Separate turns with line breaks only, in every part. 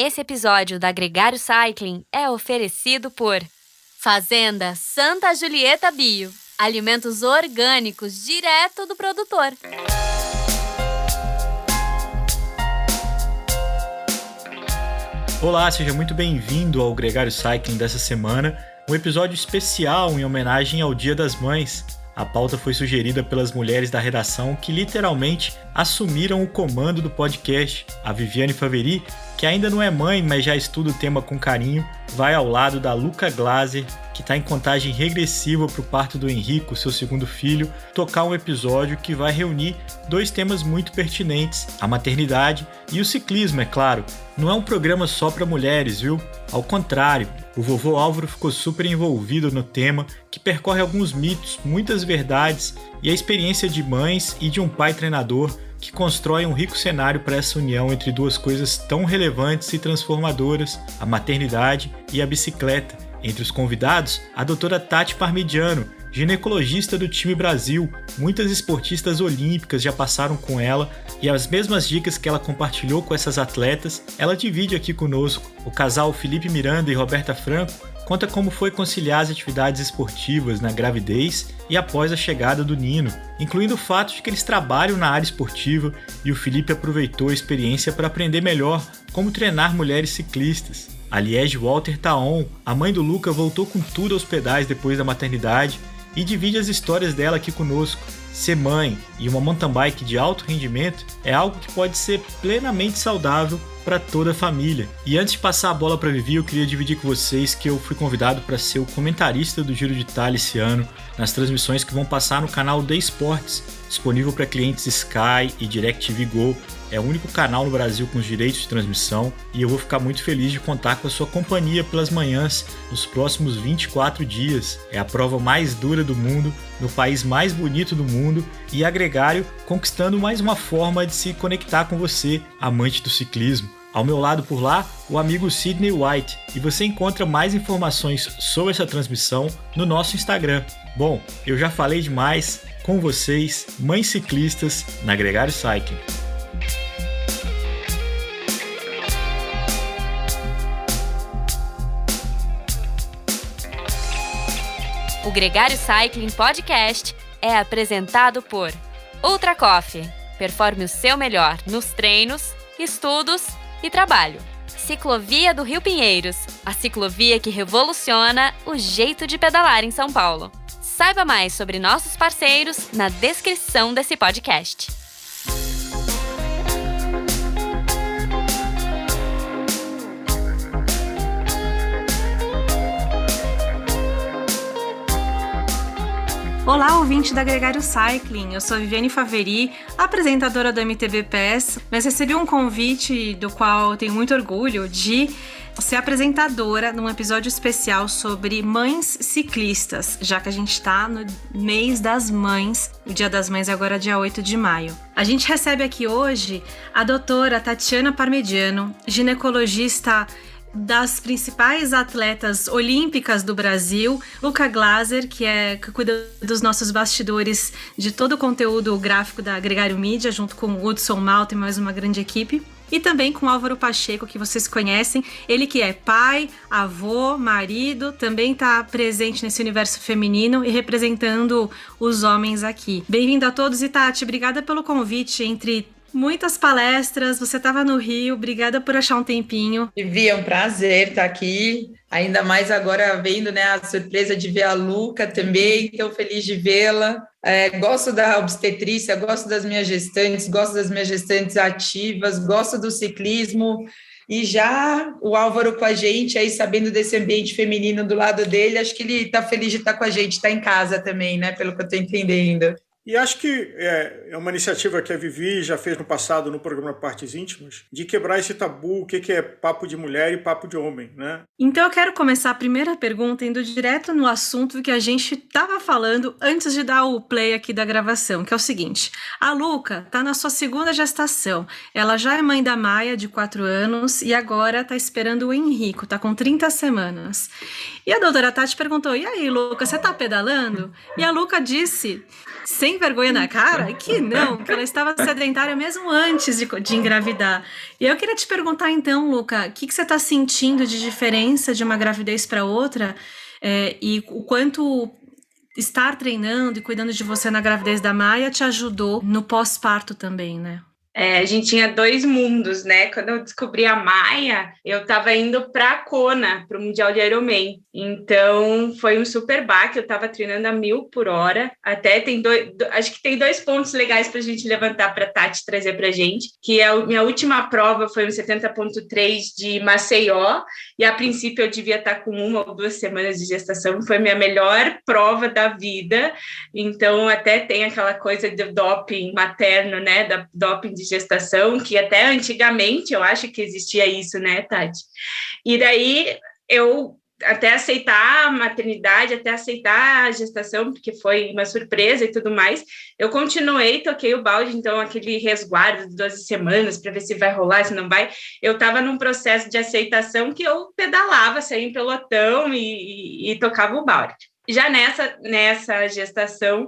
Esse episódio da Gregário Cycling é oferecido por Fazenda Santa Julieta Bio. Alimentos orgânicos direto do produtor.
Olá, seja muito bem-vindo ao Gregário Cycling dessa semana, um episódio especial em homenagem ao Dia das Mães. A pauta foi sugerida pelas mulheres da redação que literalmente assumiram o comando do podcast. A Viviane Faveri, que ainda não é mãe, mas já estuda o tema com carinho, vai ao lado da Luca Glaser, que está em contagem regressiva para o parto do Henrico, seu segundo filho, tocar um episódio que vai reunir dois temas muito pertinentes, a maternidade e o ciclismo, é claro. Não é um programa só para mulheres, viu? Ao contrário, o vovô Álvaro ficou super envolvido no tema, que percorre alguns mitos, muitas verdades e a experiência de mães e de um pai treinador que constrói um rico cenário para essa união entre duas coisas tão relevantes e transformadoras, a maternidade e a bicicleta. Entre os convidados, a doutora Tati Parmigiano, ginecologista do time Brasil. Muitas esportistas olímpicas já passaram com ela e as mesmas dicas que ela compartilhou com essas atletas, ela divide aqui conosco. O casal Felipe Miranda e Roberta Franco conta como foi conciliar as atividades esportivas na gravidez e após a chegada do Nino, incluindo o fato de que eles trabalham na área esportiva e o Felipe aproveitou a experiência para aprender melhor como treinar mulheres ciclistas. A Liege Walter Taon, a mãe do Luca, voltou com tudo aos pedais depois da maternidade e divide as histórias dela aqui conosco. Ser mãe e uma mountain bike de alto rendimento é algo que pode ser plenamente saudável para toda a família. E antes de passar a bola para Vivi, eu queria dividir com vocês que eu fui convidado para ser o comentarista do Giro de Itália esse ano, nas transmissões que vão passar no canal The Sports, disponível para clientes Sky e DirecTV Go. É o único canal no Brasil com os direitos de transmissão e eu vou ficar muito feliz de contar com a sua companhia pelas manhãs nos próximos 24 dias. É a prova mais dura do mundo, no país mais bonito do mundo e a Gregário conquistando mais uma forma de se conectar com você, amante do ciclismo. Ao meu lado por lá, o amigo Sidney White, e você encontra mais informações sobre essa transmissão no nosso Instagram. Bom, eu já falei demais, com vocês, mães ciclistas na Gregário Cycling.
O Gregário Cycling Podcast é apresentado por Ultra Coffee. Performe o seu melhor nos treinos, estudos e trabalho. Ciclovia do Rio Pinheiros, a ciclovia que revoluciona o jeito de pedalar em São Paulo. Saiba mais sobre nossos parceiros na descrição desse podcast.
Olá, ouvinte da Gregário Cycling, eu sou a Viviane Faveri, apresentadora do MTB PES, mas recebi um convite do qual eu tenho muito orgulho de ser apresentadora num episódio especial sobre mães ciclistas, já que a gente está no mês das mães, o Dia das Mães é agora dia 8 de maio. A gente recebe aqui hoje a doutora Tatiana Parmigiano, ginecologista das principais atletas olímpicas do Brasil, Luca Glaser, que cuida dos nossos bastidores de todo o conteúdo gráfico da Gregário Mídia, junto com o Hudson Malta e mais uma grande equipe. E também com Álvaro Pacheco, que vocês conhecem, ele que é pai, avô, marido, também está presente nesse universo feminino e representando os homens aqui. Bem-vindo a todos e Tati, obrigada pelo convite, entre muitas palestras, você estava no Rio, obrigada por achar um tempinho.
Vivi, é um prazer estar aqui, ainda mais agora vendo, né, a surpresa de ver a Luca também, tão feliz de vê-la. Gosto da obstetrícia, gosto das minhas gestantes ativas, gosto do ciclismo, e já o Álvaro com a gente, aí sabendo desse ambiente feminino do lado dele, acho que ele está feliz de estar com a gente, está em casa também, né, pelo que eu estou entendendo.
E acho que é uma iniciativa que a Vivi já fez no passado no programa Partes Íntimas, de quebrar esse tabu, o que é papo de mulher e papo de homem, né?
Então eu quero começar a primeira pergunta indo direto no assunto que a gente estava falando antes de dar o play aqui da gravação, que é o seguinte: a Luca está na sua segunda gestação, ela já é mãe da Maia, de 4 anos, e agora está esperando o Henrico, está com 30 semanas. E a doutora Tati perguntou: e aí, Luca, você está pedalando? E a Luca disse, sem sem vergonha na cara que não, que ela estava sedentária mesmo antes de engravidar. E eu queria te perguntar então, Luca, o que você está sentindo de diferença de uma gravidez para outra, e o quanto estar treinando e cuidando de você na gravidez da Maia te ajudou no pós-parto também, né?
A gente tinha 2 mundos, né? Quando eu descobri a Maia, eu estava indo para a Kona, para o Mundial de Ironman. Então, foi um super baque. Eu estava treinando a 1000 por hora. Até acho que tem 2 pontos legais para a gente levantar para a Tati trazer para a gente, que a minha última prova foi um 70.3 de Maceió, e a princípio eu devia estar com 1 ou 2 semanas de gestação. Foi a minha melhor prova da vida. Então, até tem aquela coisa do doping materno, né? Da doping de gestação, que até antigamente eu acho que existia isso, né, Tati? E daí eu até aceitar a maternidade, até aceitar a gestação, porque foi uma surpresa e tudo mais, eu continuei, toquei o balde, então aquele resguardo de 12 semanas para ver se vai rolar, se não vai. Eu estava num processo de aceitação que eu pedalava, saía em pelotão e tocava o balde. Já nessa gestação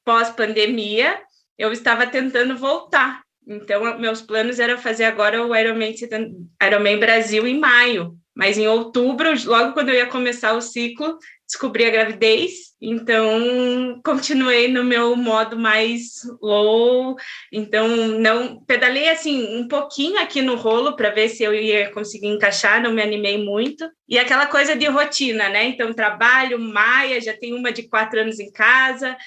pós-pandemia, eu estava tentando voltar. Então, meus planos eram fazer agora o Ironman Brasil em maio, mas em outubro, logo quando eu ia começar o ciclo, descobri a gravidez, então continuei no meu modo mais low, então não pedalei assim um pouquinho aqui no rolo para ver se eu ia conseguir encaixar, não me animei muito, e aquela coisa de rotina, né? Então trabalho, Maia, já tem uma de 4 anos em casa,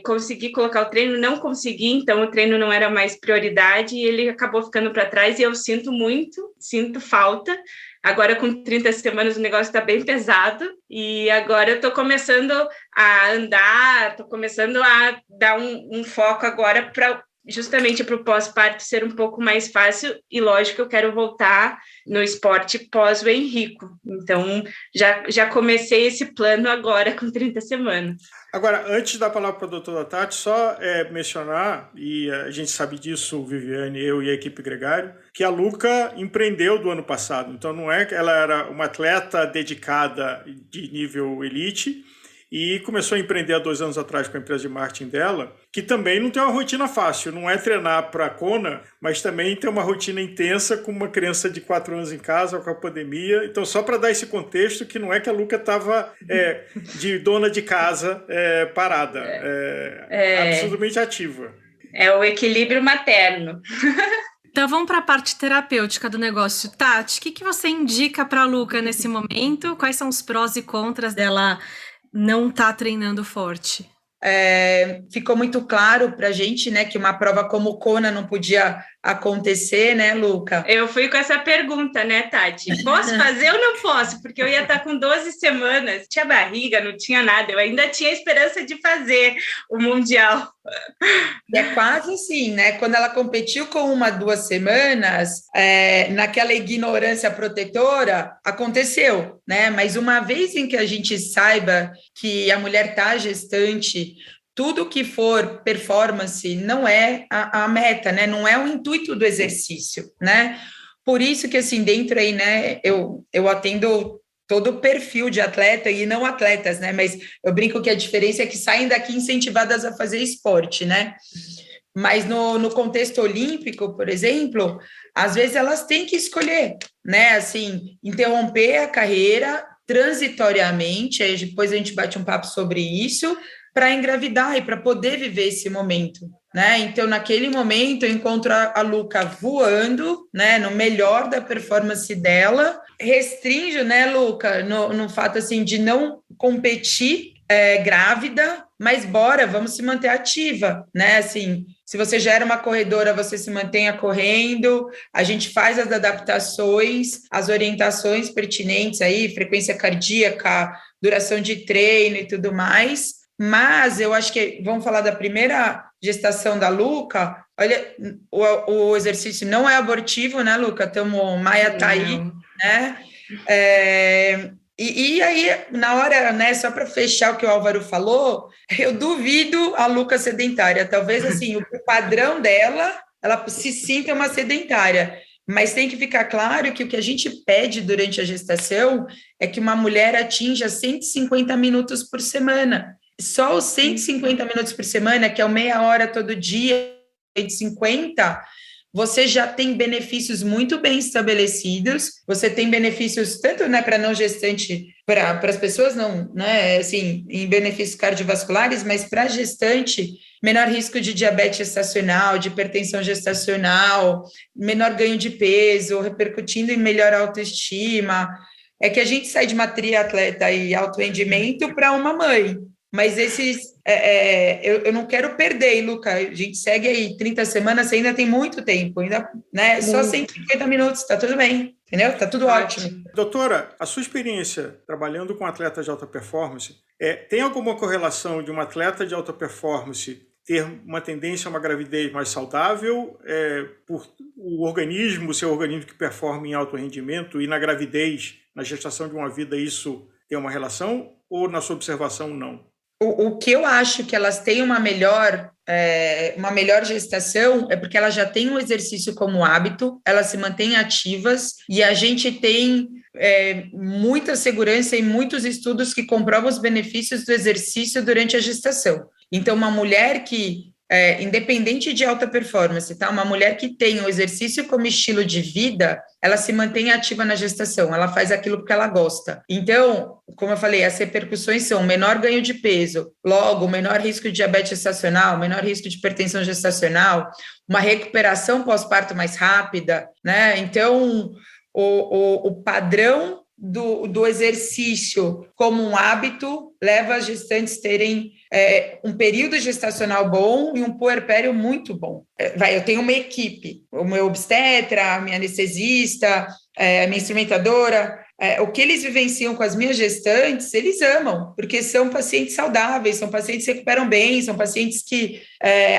consegui colocar o treino, não consegui, então o treino não era mais prioridade e ele acabou ficando para trás, e eu sinto falta. Agora, com 30 semanas, o negócio está bem pesado, e agora eu estou começando a andar, estou começando a dar um foco agora justamente para o pós-parto ser um pouco mais fácil, e lógico, eu quero voltar no esporte pós o Henrico. Então, já comecei esse plano agora com 30 semanas.
Agora, antes da palavra para a doutora Tati, só mencionar, e a gente sabe disso, Viviane, eu e a equipe Gregário, que a Luca empreendeu do ano passado. Então, não é que ela era uma atleta dedicada de nível elite, e começou a empreender há 2 anos atrás com a empresa de marketing dela, que também não tem uma rotina fácil, não é treinar para a Kona, mas também tem uma rotina intensa com uma criança de 4 anos em casa, com a pandemia. Então, só para dar esse contexto, que não é que a Luca estava de dona de casa parada, absolutamente ativa.
É o equilíbrio materno.
Então vamos para a parte terapêutica do negócio. Tati, o que você indica para a Luca nesse momento? Quais são os prós e contras dela não estar treinando forte?
Ficou muito claro para a gente, né, que uma prova como Kona não podia acontecer, né, Luca?
Eu fui com essa pergunta, né, Tati? Posso fazer ou não posso? Porque eu ia estar com 12 semanas, tinha barriga, não tinha nada, eu ainda tinha esperança de fazer o Mundial.
É quase assim, né? Quando ela competiu com 1, 2 semanas, naquela ignorância protetora, aconteceu, né? Mas uma vez em que a gente saiba que a mulher está gestante, tudo que for performance não é a meta, né? Não é o intuito do exercício, né? Por isso que, assim, dentro aí, né, eu atendo todo o perfil de atleta e não atletas, né? Mas eu brinco que a diferença é que saem daqui incentivadas a fazer esporte, né? Mas no contexto olímpico, por exemplo, às vezes elas têm que escolher, né? Assim, interromper a carreira transitoriamente, aí depois a gente bate um papo sobre isso, para engravidar e para poder viver esse momento, né? Então, naquele momento, eu encontro a Luca voando, né, no melhor da performance dela, restringo, né, Luca, no fato, assim, de não competir grávida, mas vamos se manter ativa, né, assim, se você já era uma corredora, você se mantenha correndo, a gente faz as adaptações, as orientações pertinentes aí, frequência cardíaca, duração de treino e tudo mais. Mas eu acho que, vamos falar da primeira gestação da Luca, olha, o exercício não é abortivo, né, Luca? Maia tá aí, né? E aí, na hora, né, só para fechar o que o Álvaro falou, eu duvido a Luca sedentária. Talvez, assim, o padrão dela, ela se sinta uma sedentária. Mas tem que ficar claro que o que a gente pede durante a gestação é que uma mulher atinja 150 minutos por semana. só os 150 minutos por semana, que é meia hora todo dia, de 50, você já tem benefícios muito bem estabelecidos, você tem benefícios tanto, né, para não gestante, para as pessoas não, né, assim, em benefícios cardiovasculares, mas para gestante, menor risco de diabetes gestacional, de hipertensão gestacional, menor ganho de peso, repercutindo em melhor autoestima. É que a gente sai de uma triatleta e alto rendimento para uma mãe, mas esses, eu não quero perder, hein, Luca? A gente segue aí 30 semanas, você ainda tem muito tempo, ainda, né? Só 150 minutos, tá tudo bem, entendeu? Tá tudo ótimo.
Doutora, a sua experiência trabalhando com atletas de alta performance, tem alguma correlação de um atleta de alta performance ter uma tendência a uma gravidez mais saudável, por o organismo, seu organismo que performa em alto rendimento, e na gravidez, na gestação de uma vida, isso tem uma relação, ou na sua observação não?
O que eu acho que elas têm uma melhor gestação é porque elas já têm o exercício como hábito, elas se mantêm ativas, e a gente tem muita segurança e muitos estudos que comprovam os benefícios do exercício durante a gestação. Então, uma mulher que, independente de alta performance, tá? Uma mulher que tem o exercício como estilo de vida, ela se mantém ativa na gestação, ela faz aquilo porque ela gosta. Então, como eu falei, as repercussões são menor ganho de peso, logo, menor risco de diabetes gestacional, menor risco de hipertensão gestacional, uma recuperação pós-parto mais rápida, né? Então, o padrão do exercício como um hábito leva as gestantes terem um período gestacional bom e um puerpério muito bom. Eu tenho uma equipe, o meu obstetra, a minha anestesista, a minha instrumentadora, o que eles vivenciam com as minhas gestantes, eles amam, porque são pacientes saudáveis, são pacientes que se recuperam bem, são pacientes que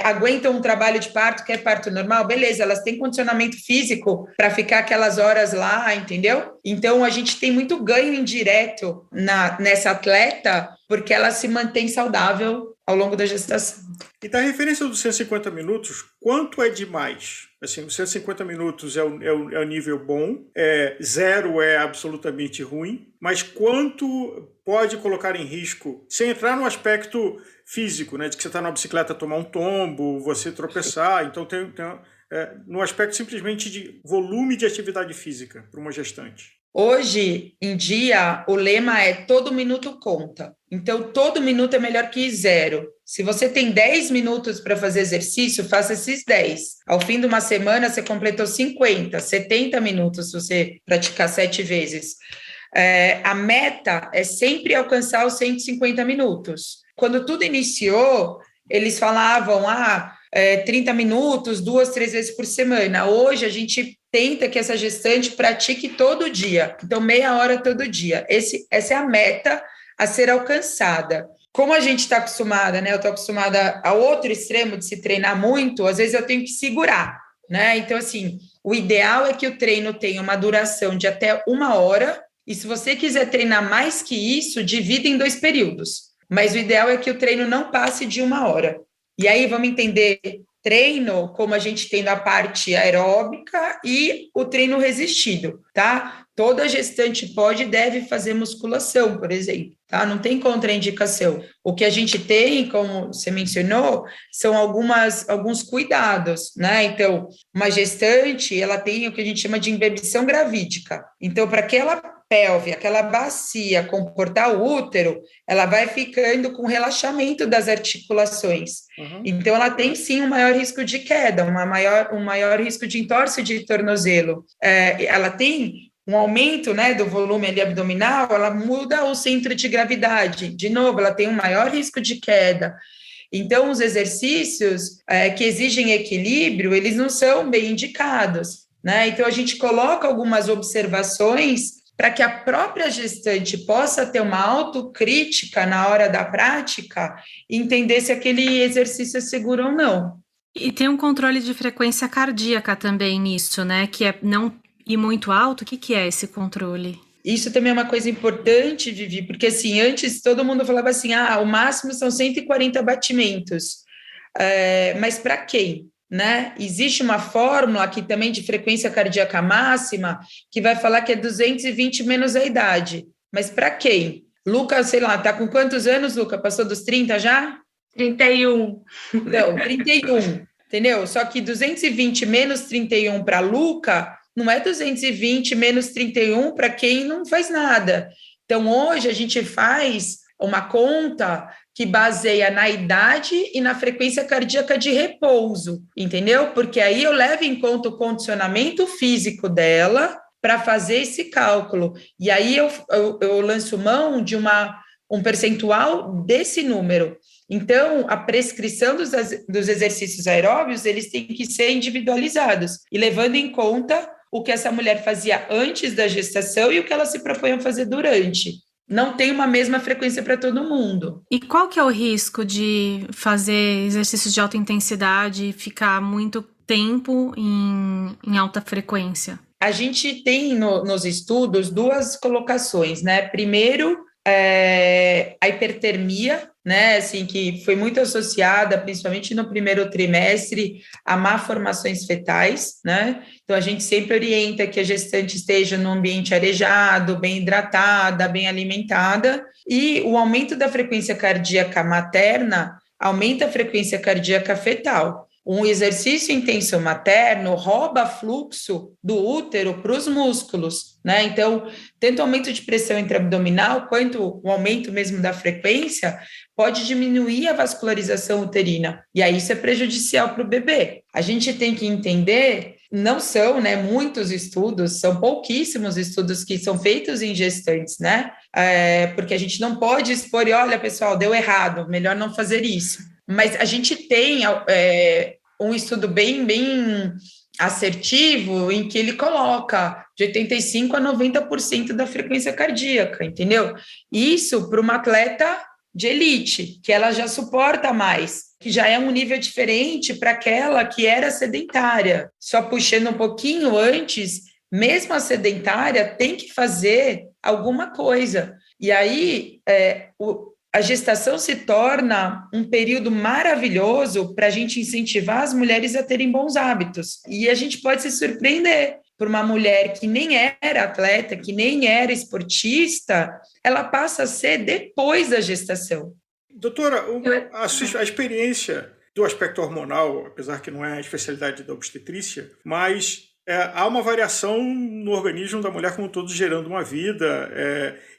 aguentam um trabalho de parto, que é parto normal, beleza, elas têm condicionamento físico para ficar aquelas horas lá, entendeu? Então, a gente tem muito ganho indireto nessa atleta, porque ela se mantém saudável ao longo da gestação.
E da referência dos 150 minutos, quanto é demais? Assim, os 150 minutos é o nível bom, 0 é absolutamente ruim, mas quanto pode colocar em risco, sem entrar no aspecto físico, né, de que você está numa bicicleta, tomar um tombo, você tropeçar, então no aspecto simplesmente de volume de atividade física para uma gestante.
Hoje em dia, o lema é todo minuto conta. Então, todo minuto é melhor que 0. Se você tem 10 minutos para fazer exercício, faça esses 10. Ao fim de uma semana, você completou 50, 70 minutos se você praticar 7 vezes. A meta é sempre alcançar os 150 minutos. Quando tudo iniciou, eles falavam, 30 minutos, 2, 3 vezes por semana. Hoje, a gente tenta que essa gestante pratique todo dia. Então, meia hora todo dia. Essa é a meta a ser alcançada. Como a gente está acostumada, né? Eu estou acostumada ao outro extremo de se treinar muito, às vezes eu tenho que segurar, né? Então, assim, o ideal é que o treino tenha uma duração de até 1 hora, e se você quiser treinar mais que isso, divida em 2 períodos. Mas o ideal é que o treino não passe de 1 hora. E aí, vamos entender treino como a gente tem a parte aeróbica e o treino resistido, tá? Toda gestante pode e deve fazer musculação, por exemplo, tá? Não tem contraindicação. O que a gente tem, como você mencionou, são alguns cuidados, né? Então, uma gestante, ela tem o que a gente chama de embebição gravídica. Então, para aquela pelve, aquela bacia comportar o útero, ela vai ficando com relaxamento das articulações. Uhum. Então, ela tem sim um maior risco de queda, um maior risco de entorse de tornozelo. Ela tem um aumento, né, do volume ali abdominal, ela muda o centro de gravidade. De novo, ela tem um maior risco de queda. Então, os exercícios que exigem equilíbrio, eles não são bem indicados, né? Então, a gente coloca algumas observações para que a própria gestante possa ter uma autocrítica na hora da prática e entender se aquele exercício é seguro ou não.
E tem um controle de frequência cardíaca também nisso, né? Que é não ir muito alto. O que é esse controle?
Isso também é uma coisa importante, Vivi, porque assim, antes todo mundo falava assim, o máximo são 140 batimentos. Mas para quem? Né? Existe uma fórmula aqui também de frequência cardíaca máxima que vai falar que é 220 menos a idade. Mas para quem? Luca, sei lá, tá com quantos anos, Luca? Passou dos 30 já?
31.
Não, 31, entendeu? Só que 220 menos 31 para Luca não é 220 menos 31 para quem não faz nada. Então, hoje a gente faz uma conta que baseia na idade e na frequência cardíaca de repouso, entendeu? Porque aí eu levo em conta o condicionamento físico dela para fazer esse cálculo. E aí eu lanço mão de um percentual desse número. Então, a prescrição dos exercícios aeróbios, eles têm que ser individualizados e levando em conta o que essa mulher fazia antes da gestação e o que ela se propõe a fazer durante. Não tem uma mesma frequência para todo mundo.
E qual que é o risco de fazer exercícios de alta intensidade e ficar muito tempo em alta frequência?
A gente tem nos estudos duas colocações, né? Primeiro, a hipertermia, né, assim, que foi muito associada, principalmente no primeiro trimestre, a malformações fetais, né? Então, a gente sempre orienta que a gestante esteja num ambiente arejado, bem hidratada, bem alimentada, e o aumento da frequência cardíaca materna aumenta a frequência cardíaca fetal. Um exercício intenso materno rouba fluxo do útero para os músculos, né? Então, tanto o aumento de pressão intraabdominal quanto o aumento mesmo da frequência pode diminuir a vascularização uterina. E aí isso é prejudicial para o bebê. A gente tem que entender, não são, né, muitos estudos, são pouquíssimos estudos que são feitos em gestantes, né? Porque a gente não pode expor e, olha, pessoal, deu errado, melhor não fazer isso. Mas a gente tem um estudo bem assertivo em que ele coloca de 85% a 90% da frequência cardíaca, entendeu? Isso para uma atleta de elite, que ela já suporta mais, que já é um nível diferente para aquela que era sedentária. Só puxando um pouquinho antes, mesmo a sedentária tem que fazer alguma coisa. E aí, a gestação se torna um período maravilhoso para a gente incentivar as mulheres a terem bons hábitos. E a gente pode se surpreender por uma mulher que nem era atleta, que nem era esportista, ela passa a ser depois da gestação.
Doutora, a experiência do aspecto hormonal, apesar que não é a especialidade da obstetrícia, mas há uma variação no organismo da mulher como um todo, gerando uma vida,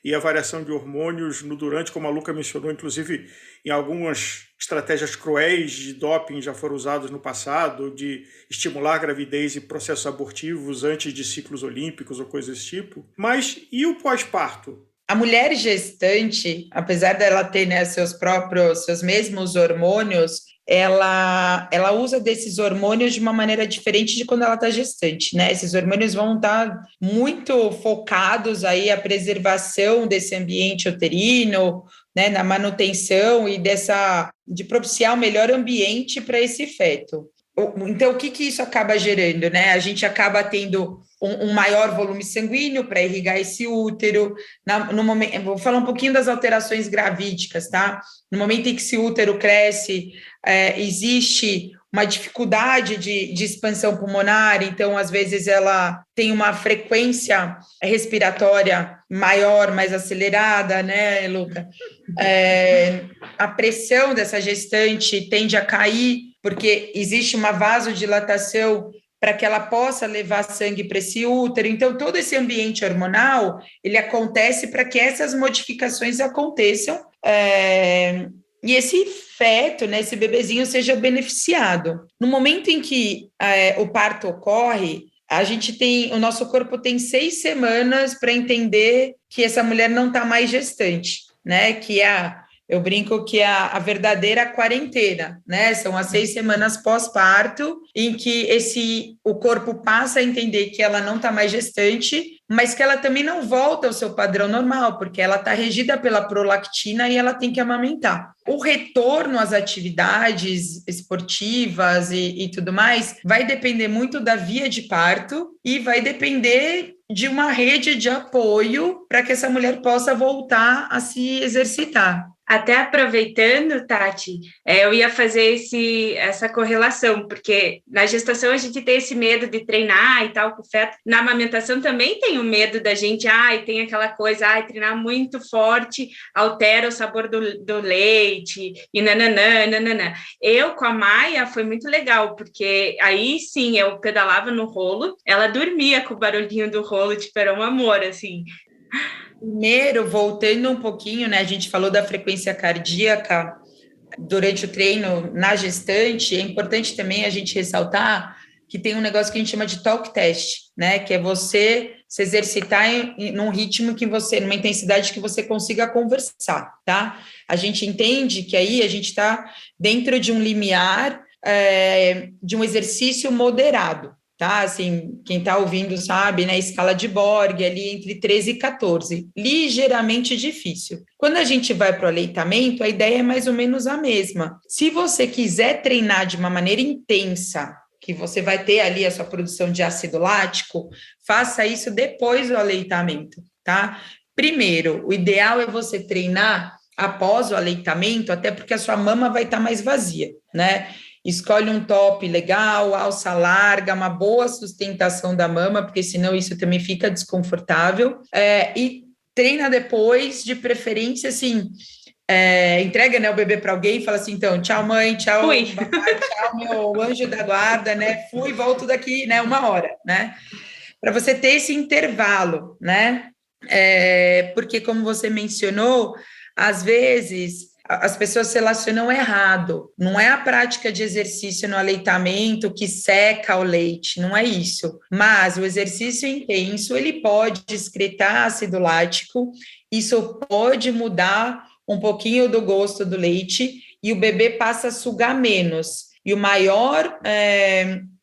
e a variação de hormônios no durante, como a Luca mencionou, inclusive em algumas estratégias cruéis de doping já foram usadas no passado, de estimular a gravidez e processos abortivos antes de ciclos olímpicos ou coisas desse tipo. Mas e o pós-parto?
A mulher gestante, apesar dela ter, né, seus mesmos hormônios, ela usa desses hormônios de uma maneira diferente de quando ela está gestante, né? Esses hormônios vão estar muito focados aí à preservação desse ambiente uterino, né, na manutenção e de propiciar o melhor ambiente para esse feto. Então, o que isso acaba gerando, né? A gente acaba tendo um maior volume sanguíneo para irrigar esse útero. No momento, vou falar um pouquinho das alterações gravídicas, tá? No momento em que esse útero cresce, existe uma dificuldade de expansão pulmonar, então, às vezes, ela tem uma frequência respiratória maior, mais acelerada, né, Luca? A pressão dessa gestante tende a cair, porque existe uma vasodilatação para que ela possa levar sangue para esse útero. Então, todo esse ambiente hormonal, ele acontece para que essas modificações aconteçam, e esse feto, né, esse bebezinho seja beneficiado. No momento em que o parto ocorre, o nosso corpo tem 6 semanas para entender que essa mulher não está mais gestante, né, eu brinco que é a verdadeira quarentena, né? São as 6 semanas pós-parto, em que o corpo passa a entender que ela não está mais gestante, mas que ela também não volta ao seu padrão normal, porque ela está regida pela prolactina e ela tem que amamentar. O retorno às atividades esportivas e tudo mais vai depender muito da via de parto e vai depender de uma rede de apoio para que essa mulher possa voltar a se exercitar.
Até aproveitando, Tati, eu ia fazer essa correlação, porque na gestação a gente tem esse medo de treinar e tal com o feto. Na amamentação também tem o medo da gente, tem aquela coisa, treinar muito forte altera o sabor do leite, e nananã. Eu, com a Maia, foi muito legal, porque aí sim, eu pedalava no rolo, ela dormia com o barulhinho do rolo, tipo, era um amor, assim.
Primeiro, voltando um pouquinho, né? A gente falou da frequência cardíaca durante o treino na gestante. É importante também a gente ressaltar que tem um negócio que a gente chama de talk test, né? Que é você se exercitar num ritmo numa intensidade que você consiga conversar, tá? A gente entende que aí a gente está dentro de um limiar de um exercício moderado. Tá, assim, quem está ouvindo sabe, né, escala de Borg, ali entre 13 e 14, ligeiramente difícil. Quando a gente vai para o aleitamento, a ideia é mais ou menos a mesma. Se você quiser treinar de uma maneira intensa, que você vai ter ali a sua produção de ácido lático, faça isso depois do aleitamento, tá? Primeiro, o ideal é você treinar após o aleitamento, até porque a sua mama vai estar mais vazia, né? Escolhe um top legal, alça larga, uma boa sustentação da mama, porque senão isso também fica desconfortável. E treina depois, de preferência, assim, entrega, né, o bebê para alguém e fala assim, então, tchau mãe, tchau papai, tchau meu anjo da guarda, né? Fui e volto daqui, né, 1 hora, né? Para você ter esse intervalo, né? Porque, como você mencionou, às vezes as pessoas relacionam errado. Não é a prática de exercício no aleitamento que seca o leite, não é isso. Mas o exercício intenso, ele pode excretar ácido lático, isso pode mudar um pouquinho do gosto do leite e o bebê passa a sugar menos. E o maior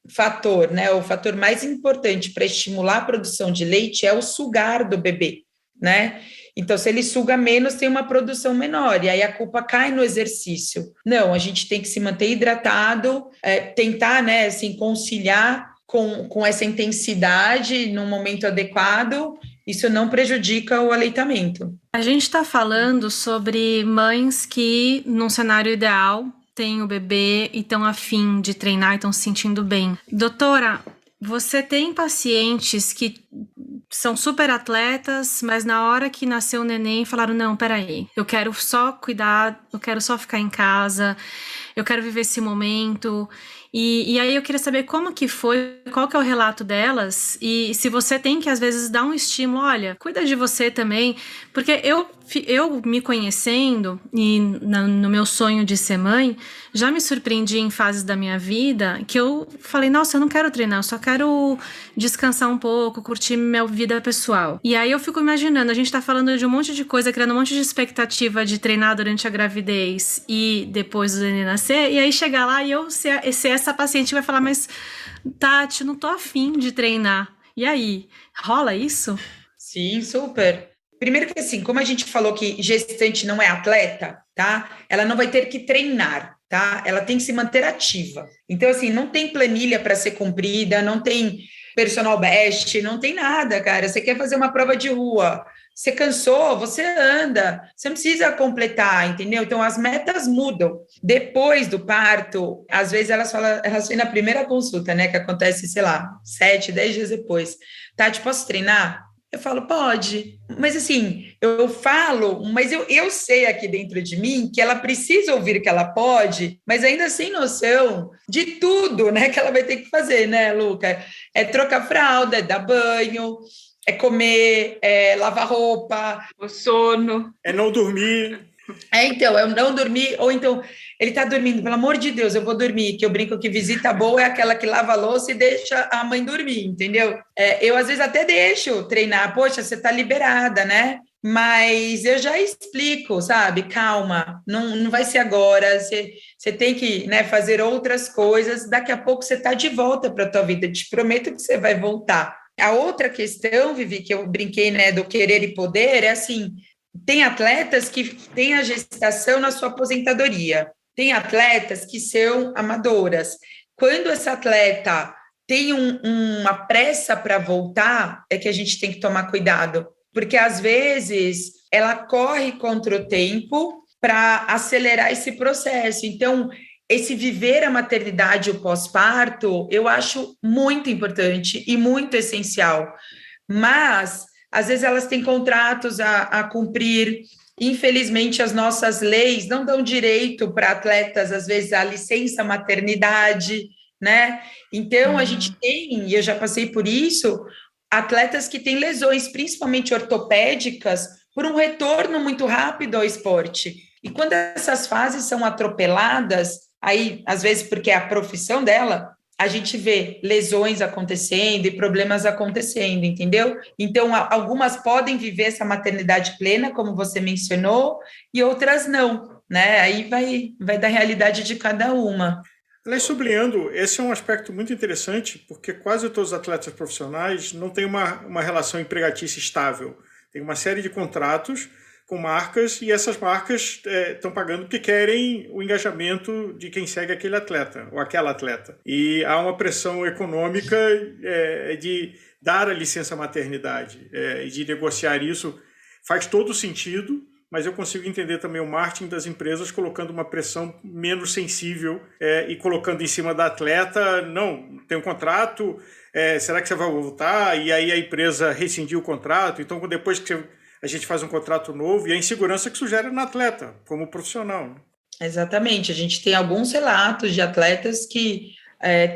fator, né, o fator mais importante para estimular a produção de leite é o sugar do bebê, né? Então, se ele suga menos, tem uma produção menor, e aí a culpa cai no exercício. Não, a gente tem que se manter hidratado, tentar, né, assim, conciliar com essa intensidade no momento adequado, isso não prejudica o aleitamento.
A gente está falando sobre mães que, num cenário ideal, têm o bebê e estão a fim de treinar e estão se sentindo bem. Doutora, você tem pacientes que são super atletas, mas na hora que nasceu o neném falaram, não, peraí, eu quero só cuidar, eu quero só ficar em casa, eu quero viver esse momento. E aí eu queria saber como que foi, qual que é o relato delas, e se você tem que às vezes dar um estímulo, olha, cuida de você também, porque eu me conhecendo e no meu sonho de ser mãe, já me surpreendi em fases da minha vida que eu falei, nossa, eu não quero treinar, eu só quero descansar um pouco, curtir minha vida pessoal. E aí eu fico imaginando, a gente tá falando de um monte de coisa, criando um monte de expectativa de treinar durante a gravidez e depois do neném nascer, e aí chegar lá e eu ser essa paciente vai falar, mas Tati, não tô afim de treinar. E aí, rola isso?
Sim, super. Primeiro que assim, como a gente falou que gestante não é atleta, tá? Ela não vai ter que treinar, tá? Ela tem que se manter ativa. Então, assim, não tem planilha para ser cumprida, não tem personal best, não tem nada, cara. Você quer fazer uma prova de rua, você cansou, você anda, você não precisa completar, entendeu? Então, as metas mudam. Depois do parto, às vezes elas vêm na primeira consulta, né, que acontece, sei lá, 7, 10 dias depois. Tati, posso treinar? Eu falo, pode. Mas assim, eu falo, mas eu sei aqui dentro de mim que ela precisa ouvir que ela pode, mas ainda sem noção de tudo, né, que ela vai ter que fazer, né, Luca? É trocar fralda, é dar banho, é comer, é lavar roupa.
O sono.
É não dormir.
Então, é não dormir, ou então, ele tá dormindo, pelo amor de Deus, eu vou dormir, que eu brinco que visita boa é aquela que lava a louça e deixa a mãe dormir, entendeu? Eu, às vezes, até deixo treinar, poxa, você tá liberada, né? Mas eu já explico, sabe? Calma, não vai ser agora, você tem que, né, fazer outras coisas, daqui a pouco você tá de volta para a tua vida, te prometo que você vai voltar. A outra questão, Vivi, que eu brinquei, né, do querer e poder, é assim, tem atletas que têm a gestação na sua aposentadoria, tem atletas que são amadoras. Quando essa atleta tem uma pressa para voltar, é que a gente tem que tomar cuidado, porque às vezes ela corre contra o tempo para acelerar esse processo. Então, esse viver a maternidade e o pós-parto, eu acho muito importante e muito essencial. Mas, às vezes, elas têm contratos a cumprir. Infelizmente, as nossas leis não dão direito para atletas, às vezes, a licença maternidade, né? Então, a gente tem, e eu já passei por isso, atletas que têm lesões, principalmente ortopédicas, por um retorno muito rápido ao esporte. E quando essas fases são atropeladas, aí, às vezes, porque é a profissão dela, a gente vê lesões acontecendo e problemas acontecendo, entendeu? Então, algumas podem viver essa maternidade plena, como você mencionou, e outras não, né? Aí vai da realidade de cada uma.
Aliás, sublinhando, esse é um aspecto muito interessante, porque quase todos os atletas profissionais não têm uma relação empregatícia estável. Tem uma série de contratos com marcas, e essas marcas estão pagando porque querem o engajamento de quem segue aquele atleta, ou aquela atleta. E há uma pressão econômica de dar a licença maternidade, de negociar isso. Faz todo sentido, mas eu consigo entender também o marketing das empresas colocando uma pressão menos sensível e colocando em cima da atleta, não, tem um contrato, será que você vai voltar? E aí a empresa rescindiu o contrato, então depois que a gente faz um contrato novo, e a insegurança que isso gera no atleta, como profissional.
Exatamente, a gente tem alguns relatos de atletas que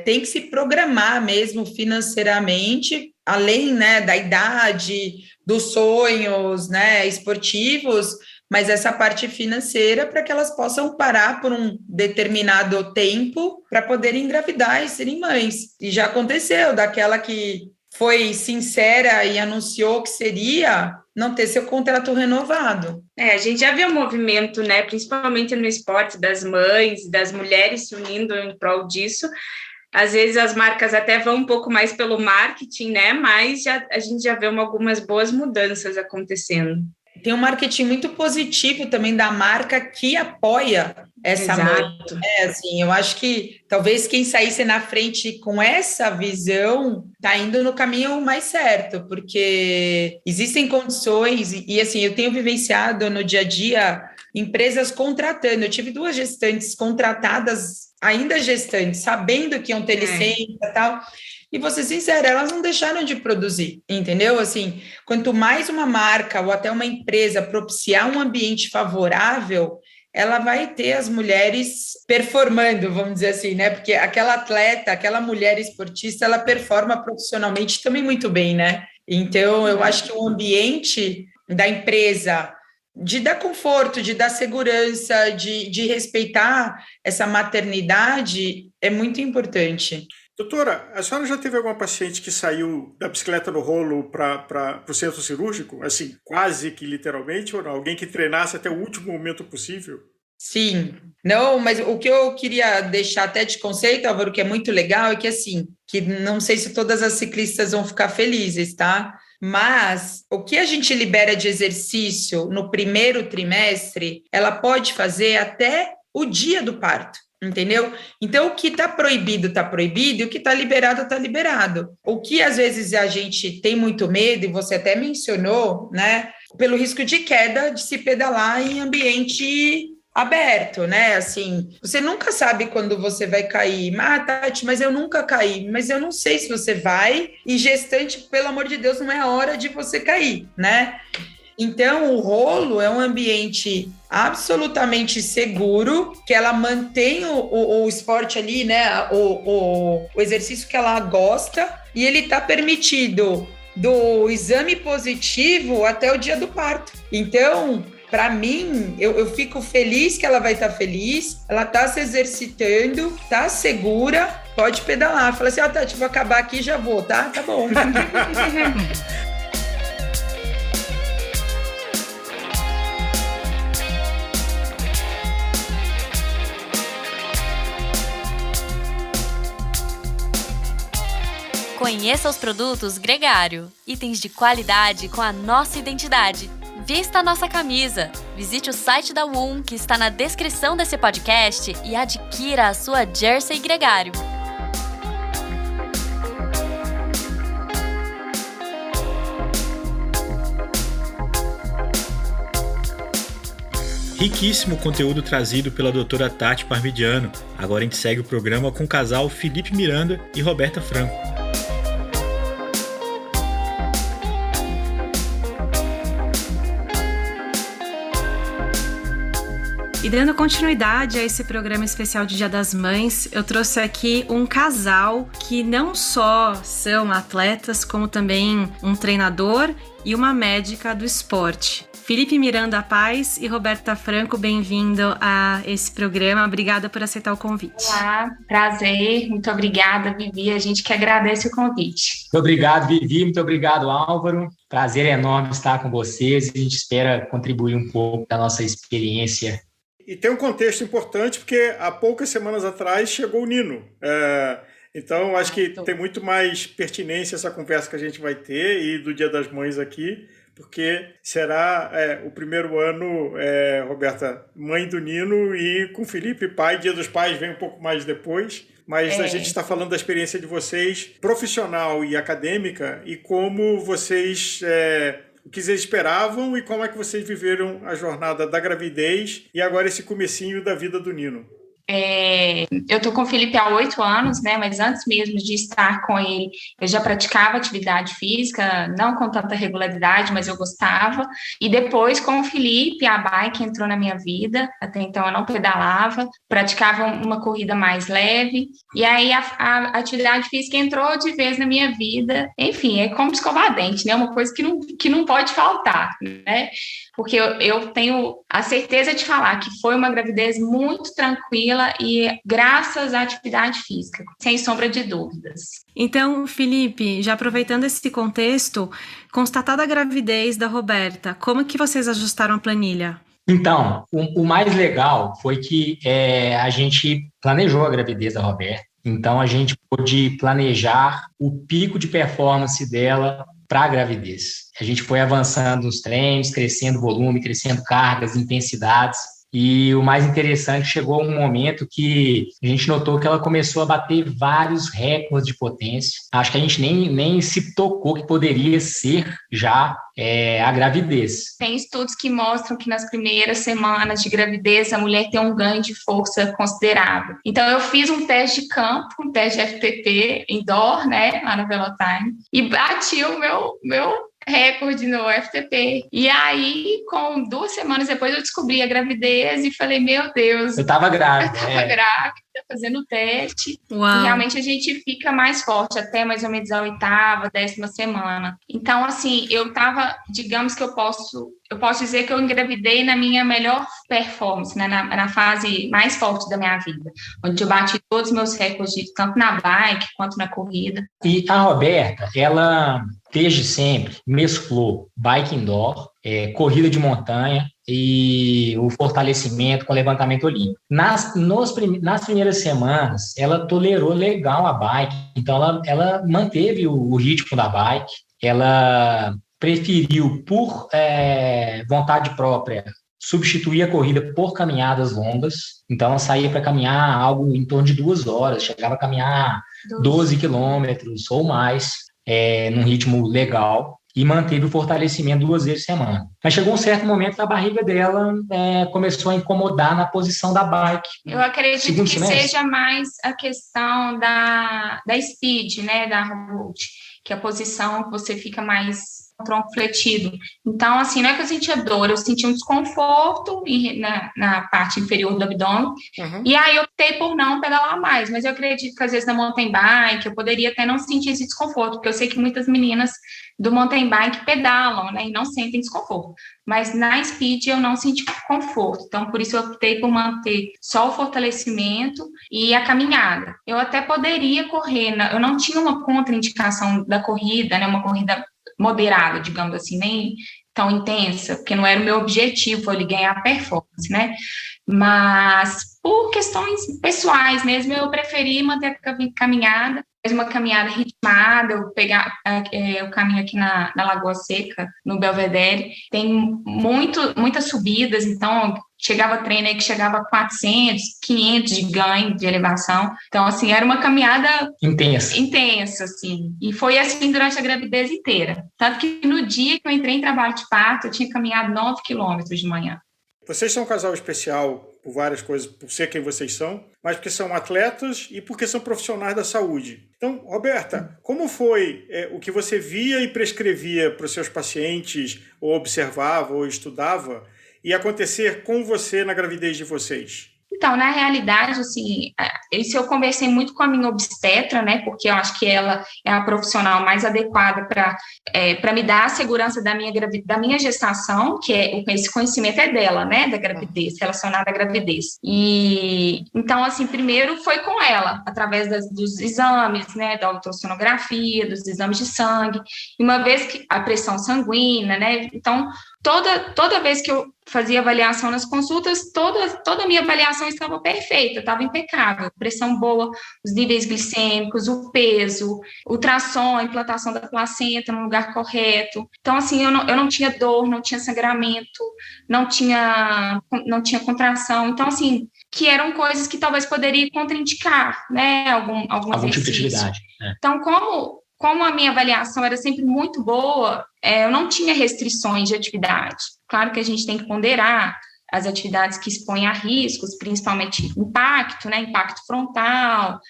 tem que se programar mesmo financeiramente, além, né, da idade, dos sonhos, né, esportivos, mas essa parte financeira para que elas possam parar por um determinado tempo para poderem engravidar e serem mães. E já aconteceu, daquela que foi sincera e anunciou que seria, não ter seu contrato renovado.
A gente já viu um movimento, né, principalmente no esporte, das mães, das mulheres se unindo em prol disso. Às vezes as marcas até vão um pouco mais pelo marketing, né, mas a gente já vê algumas boas mudanças acontecendo.
Tem um marketing muito positivo também da marca que apoia essa mãe. Assim, eu acho que talvez quem saísse na frente com essa visão está indo no caminho mais certo, porque existem condições, e assim, eu tenho vivenciado no dia a dia empresas contratando. Eu tive 2 gestantes contratadas, ainda gestantes, sabendo que iam ter licença e tal. E vou ser sincera, elas não deixaram de produzir, entendeu? Assim, quanto mais uma marca ou até uma empresa propiciar um ambiente favorável, ela vai ter as mulheres performando, vamos dizer assim, né? Porque aquela atleta, aquela mulher esportista, ela performa profissionalmente também muito bem, né? Então, eu acho que o ambiente da empresa, de dar conforto, de dar segurança, de respeitar essa maternidade, é muito importante.
Doutora, a senhora já teve alguma paciente que saiu da bicicleta no rolo para o centro cirúrgico? Assim, quase que literalmente, ou não? Alguém que treinasse até o último momento possível?
Sim. Não, mas o que eu queria deixar até de conceito, Álvaro, que é muito legal, é que assim, que não sei se todas as ciclistas vão ficar felizes, tá? Mas o que a gente libera de exercício no primeiro trimestre, ela pode fazer até o dia do parto. Entendeu? Então, o que está proibido, e o que está liberado. O que, às vezes, a gente tem muito medo, e você até mencionou, né? Pelo risco de queda de se pedalar em ambiente aberto, né? Assim, você nunca sabe quando você vai cair. Tati, mas eu nunca caí. Mas eu não sei se você vai. E gestante, pelo amor de Deus, não é a hora de você cair, né? Então, o rolo é um ambiente absolutamente seguro, que ela mantém o esporte ali, né? O exercício que ela gosta, e ele está permitido do exame positivo até o dia do parto. Então, para mim, eu fico feliz que ela vai estar feliz, ela está se exercitando, está segura, pode pedalar. Fala assim, Tati, vou acabar aqui e já vou, tá? Tá bom.
Conheça os produtos Gregário, itens de qualidade com a nossa identidade. Vista a nossa camisa, visite o site da WUM que está na descrição desse podcast e adquira a sua Jersey Gregário.
Riquíssimo conteúdo trazido pela doutora Tati Parmigiano. Agora a gente segue o programa com o casal Felipe Miranda e Roberta Franco.
E dando continuidade a esse programa especial de Dia das Mães, eu trouxe aqui um casal que não só são atletas, como também um treinador e uma médica do esporte. Felipe Miranda Paz e Roberta Franco, bem-vindo a esse programa. Obrigada por aceitar o convite.
Olá, prazer. Muito obrigada, Vivi. A gente que agradece o convite.
Muito obrigado, Vivi. Muito obrigado, Álvaro. Prazer enorme estar com vocês. A gente espera contribuir um pouco da nossa experiência.
E tem um contexto importante, porque há poucas semanas atrás chegou o Nino. Então, acho que tem muito mais pertinência essa conversa que a gente vai ter e do Dia das Mães aqui, porque será o primeiro ano, Roberta, mãe do Nino, e com Felipe, pai. Dia dos Pais vem um pouco mais depois. Mas a gente está falando da experiência de vocês, profissional e acadêmica, e como vocês... o que vocês esperavam e como é que vocês viveram a jornada da gravidez e agora esse comecinho da vida do Nino.
Eu tô com o Felipe há 8 anos, né? Mas antes mesmo de estar com ele, eu já praticava atividade física, não com tanta regularidade, mas eu gostava. E depois, com o Felipe, a bike entrou na minha vida. Até então eu não pedalava, praticava uma corrida mais leve. E aí a atividade física entrou de vez na minha vida. Enfim, é como escovar dente, né? Uma coisa que não pode faltar, né? Porque eu tenho a certeza de falar que foi uma gravidez muito tranquila e graças à atividade física, sem sombra de dúvidas.
Então, Felipe, já aproveitando esse contexto, constatada a gravidez da Roberta, como que vocês ajustaram a planilha?
Então, o mais legal foi que a gente planejou a gravidez da Roberta. Então, a gente pôde planejar o pico de performance dela para a gravidez. A gente foi avançando nos treinos, crescendo volume, crescendo cargas, intensidades. E o mais interessante, chegou um momento que a gente notou que ela começou a bater vários recordes de potência. Acho que a gente nem se tocou que poderia ser já a gravidez.
Tem estudos que mostram que nas primeiras semanas de gravidez a mulher tem um ganho de força considerável. Então eu fiz um teste de campo, um teste de FTP indoor, né, lá no Velotime, e bati o meu recorde no FTP. E aí, com 2 semanas depois, eu descobri a gravidez e falei, meu Deus.
Eu estava grávida.
Fazendo o teste.
Uau.
E realmente a gente fica mais forte até mais ou menos a 8ª, 10ª semana. Então, assim, eu tava, digamos que eu posso dizer que eu engravidei na minha melhor performance, né, na fase mais forte da minha vida, onde eu bati todos os meus recordes, tanto na bike quanto na corrida.
E a Roberta, ela desde sempre mesclou bike indoor, corrida de montanha e o fortalecimento com levantamento olímpico. Nas primeiras semanas, ela tolerou legal a bike, então ela manteve o ritmo da bike, ela preferiu, por vontade própria, substituir a corrida por caminhadas longas. Então, ela saía para caminhar algo em torno de 2 horas, chegava a caminhar 12 quilômetros ou mais, num ritmo legal, e manteve o fortalecimento 2 vezes por semana. Mas chegou um certo momento que a barriga dela começou a incomodar na posição da bike.
Eu acredito que seja mais a questão da speed, né, da road, que é a posição que você fica mais tronco fletido. Então, assim, não é que eu sentia dor, eu sentia um desconforto na parte inferior do abdômen. Uhum. E aí eu optei por não pedalar mais, mas eu acredito que às vezes na mountain bike eu poderia até não sentir esse desconforto, porque eu sei que muitas meninas do mountain bike pedalam, né, e não sentem desconforto. Mas na speed eu não senti conforto, então por isso eu optei por manter só o fortalecimento e a caminhada. Eu até poderia correr, eu não tinha uma contraindicação da corrida, né, uma corrida moderada, digamos assim, nem tão intensa, porque não era o meu objetivo ali ganhar performance, né? Mas por questões pessoais mesmo, eu preferi manter a caminhada, uma caminhada ritmada, eu pegar o caminho aqui na Lagoa Seca, no Belvedere, tem muitas subidas, então chegava treino aí que chegava a 400, 500 de ganho de elevação. Então, assim, era uma caminhada intensa, assim. E foi assim durante a gravidez inteira. Tanto que no dia que eu entrei em trabalho de parto, eu tinha caminhado 9 quilômetros de manhã.
Vocês são um casal especial por várias coisas, por ser quem vocês são, mas porque são atletas e porque são profissionais da saúde. Então, Roberta, como foi o que você via e prescrevia para os seus pacientes, ou observava, ou estudava, e acontecer com você na gravidez de vocês?
Então, na realidade, assim, isso eu conversei muito com a minha obstetra, né, porque eu acho que ela é a profissional mais adequada para me dar a segurança da minha gestação, que esse conhecimento é dela, né, da gravidez, relacionada à gravidez. E, então, assim, primeiro foi com ela, através dos exames, né, da ultrassonografia, dos exames de sangue, e uma vez que a pressão sanguínea, né, então, toda vez que eu fazia avaliação nas consultas, toda a minha avaliação estava perfeita, estava impecável, pressão boa, os níveis glicêmicos, o peso, ultrassom, a implantação da placenta no lugar correto. Então, assim, eu não tinha dor, não tinha sangramento, não tinha contração. Então, assim, que eram coisas que talvez poderia contraindicar, né, algum
tipo de
exercício.
atividade.
Então, como a minha avaliação era sempre muito boa, eu não tinha restrições de atividade. Claro que a gente tem que ponderar as atividades que expõem a riscos, principalmente impacto, né, impacto frontal,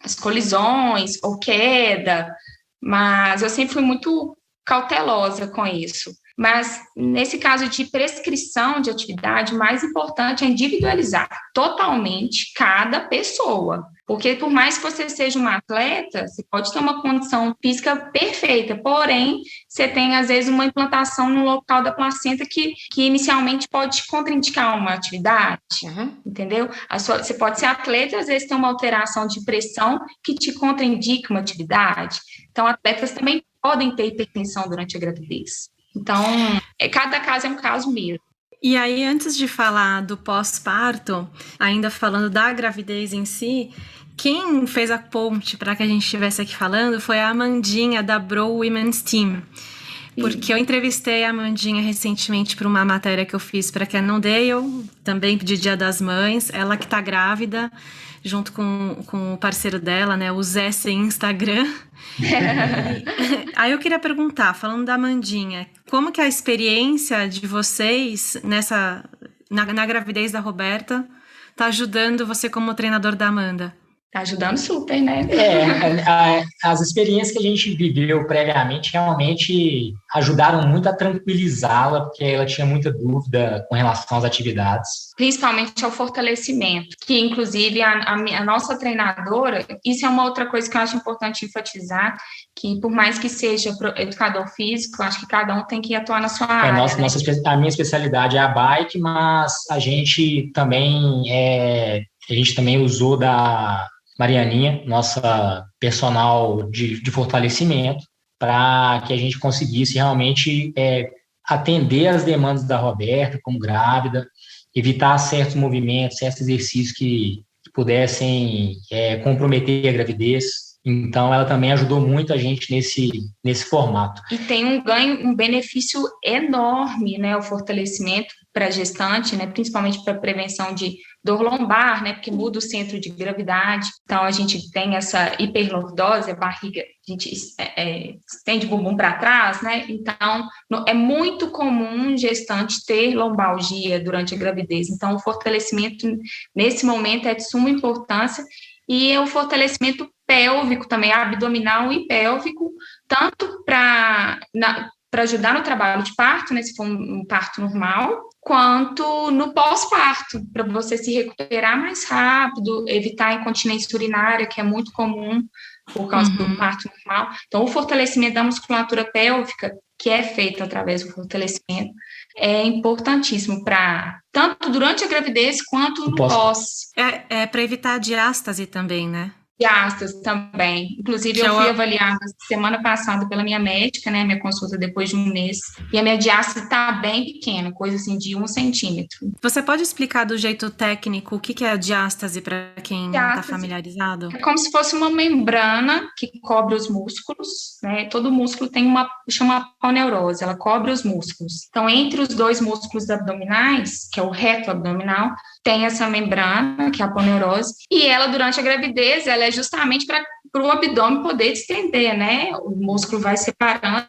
as colisões ou queda, mas eu sempre fui muito cautelosa com isso. Mas, nesse caso de prescrição de atividade, o mais importante é individualizar totalmente cada pessoa. Porque, por mais que você seja uma atleta, você pode ter uma condição física perfeita, porém, você tem, às vezes, uma implantação no local da placenta que inicialmente pode contraindicar uma atividade, entendeu? Você pode ser atleta e, às vezes, ter uma alteração de pressão que te contraindica uma atividade. Então, atletas também podem ter hipertensão durante a gravidez. Então, cada caso é um caso mesmo.
E aí, antes de falar do pós-parto, ainda falando da gravidez em si, quem fez a ponte para que a gente estivesse aqui falando foi a Amandinha, da Bro Women's Team. Porque eu entrevistei a Amandinha recentemente para uma matéria que eu fiz para a Cannondale, também de Dia das Mães, ela que está grávida, junto com o parceiro dela, né, o Zé sem Instagram. Aí eu queria perguntar, falando da Amandinha, como que a experiência de vocês na gravidez da Roberta está ajudando você como treinador da Amanda?
Tá ajudando super, né?
As experiências que a gente viveu previamente realmente ajudaram muito a tranquilizá-la, porque ela tinha muita dúvida com relação às atividades.
Principalmente ao fortalecimento, que inclusive a nossa treinadora, isso é uma outra coisa que eu acho importante enfatizar, que por mais que seja educador físico, acho que cada um tem que atuar na sua área.
A minha especialidade é a bike, mas a gente também usou da Marianinha, nossa personal de fortalecimento, para que a gente conseguisse realmente atender as demandas da Roberta como grávida, evitar certos movimentos, certos exercícios que pudessem comprometer a gravidez. Então, ela também ajudou muito a gente nesse formato.
E tem um benefício enorme, né, o fortalecimento para a gestante, né, principalmente para a prevenção de dor lombar, né, porque muda o centro de gravidade. Então, a gente tem essa hiperlordose, a barriga, a gente estende o bumbum para trás, né? Então, é muito comum gestante ter lombalgia durante a gravidez. Então, o fortalecimento, nesse momento, é de suma importância. E o fortalecimento pélvico também, abdominal e pélvico, tanto para ajudar no trabalho de parto, né, se for um parto normal, quanto no pós-parto, para você se recuperar mais rápido, evitar a incontinência urinária, que é muito comum por causa do parto normal. Então, o fortalecimento da musculatura pélvica, que é feito através do fortalecimento, é importantíssimo tanto durante a gravidez quanto no pós.
É para evitar a diástase também, né?
Diástase também. Inclusive, eu fui avaliada semana passada pela minha médica, né? Minha consulta depois de um mês. E a minha diástase está bem pequena, coisa assim de 1 centímetro.
Você pode explicar do jeito técnico o que é a diástase para quem não está familiarizado?
É como se fosse uma membrana que cobre os músculos, né? Todo músculo tem chama aponeurose, ela cobre os músculos. Então, entre os dois músculos abdominais, que é o reto abdominal, tem essa membrana, que é a aponeurose, e ela, durante a gravidez, ela é justamente para para o abdômen poder distender, né? O músculo vai separando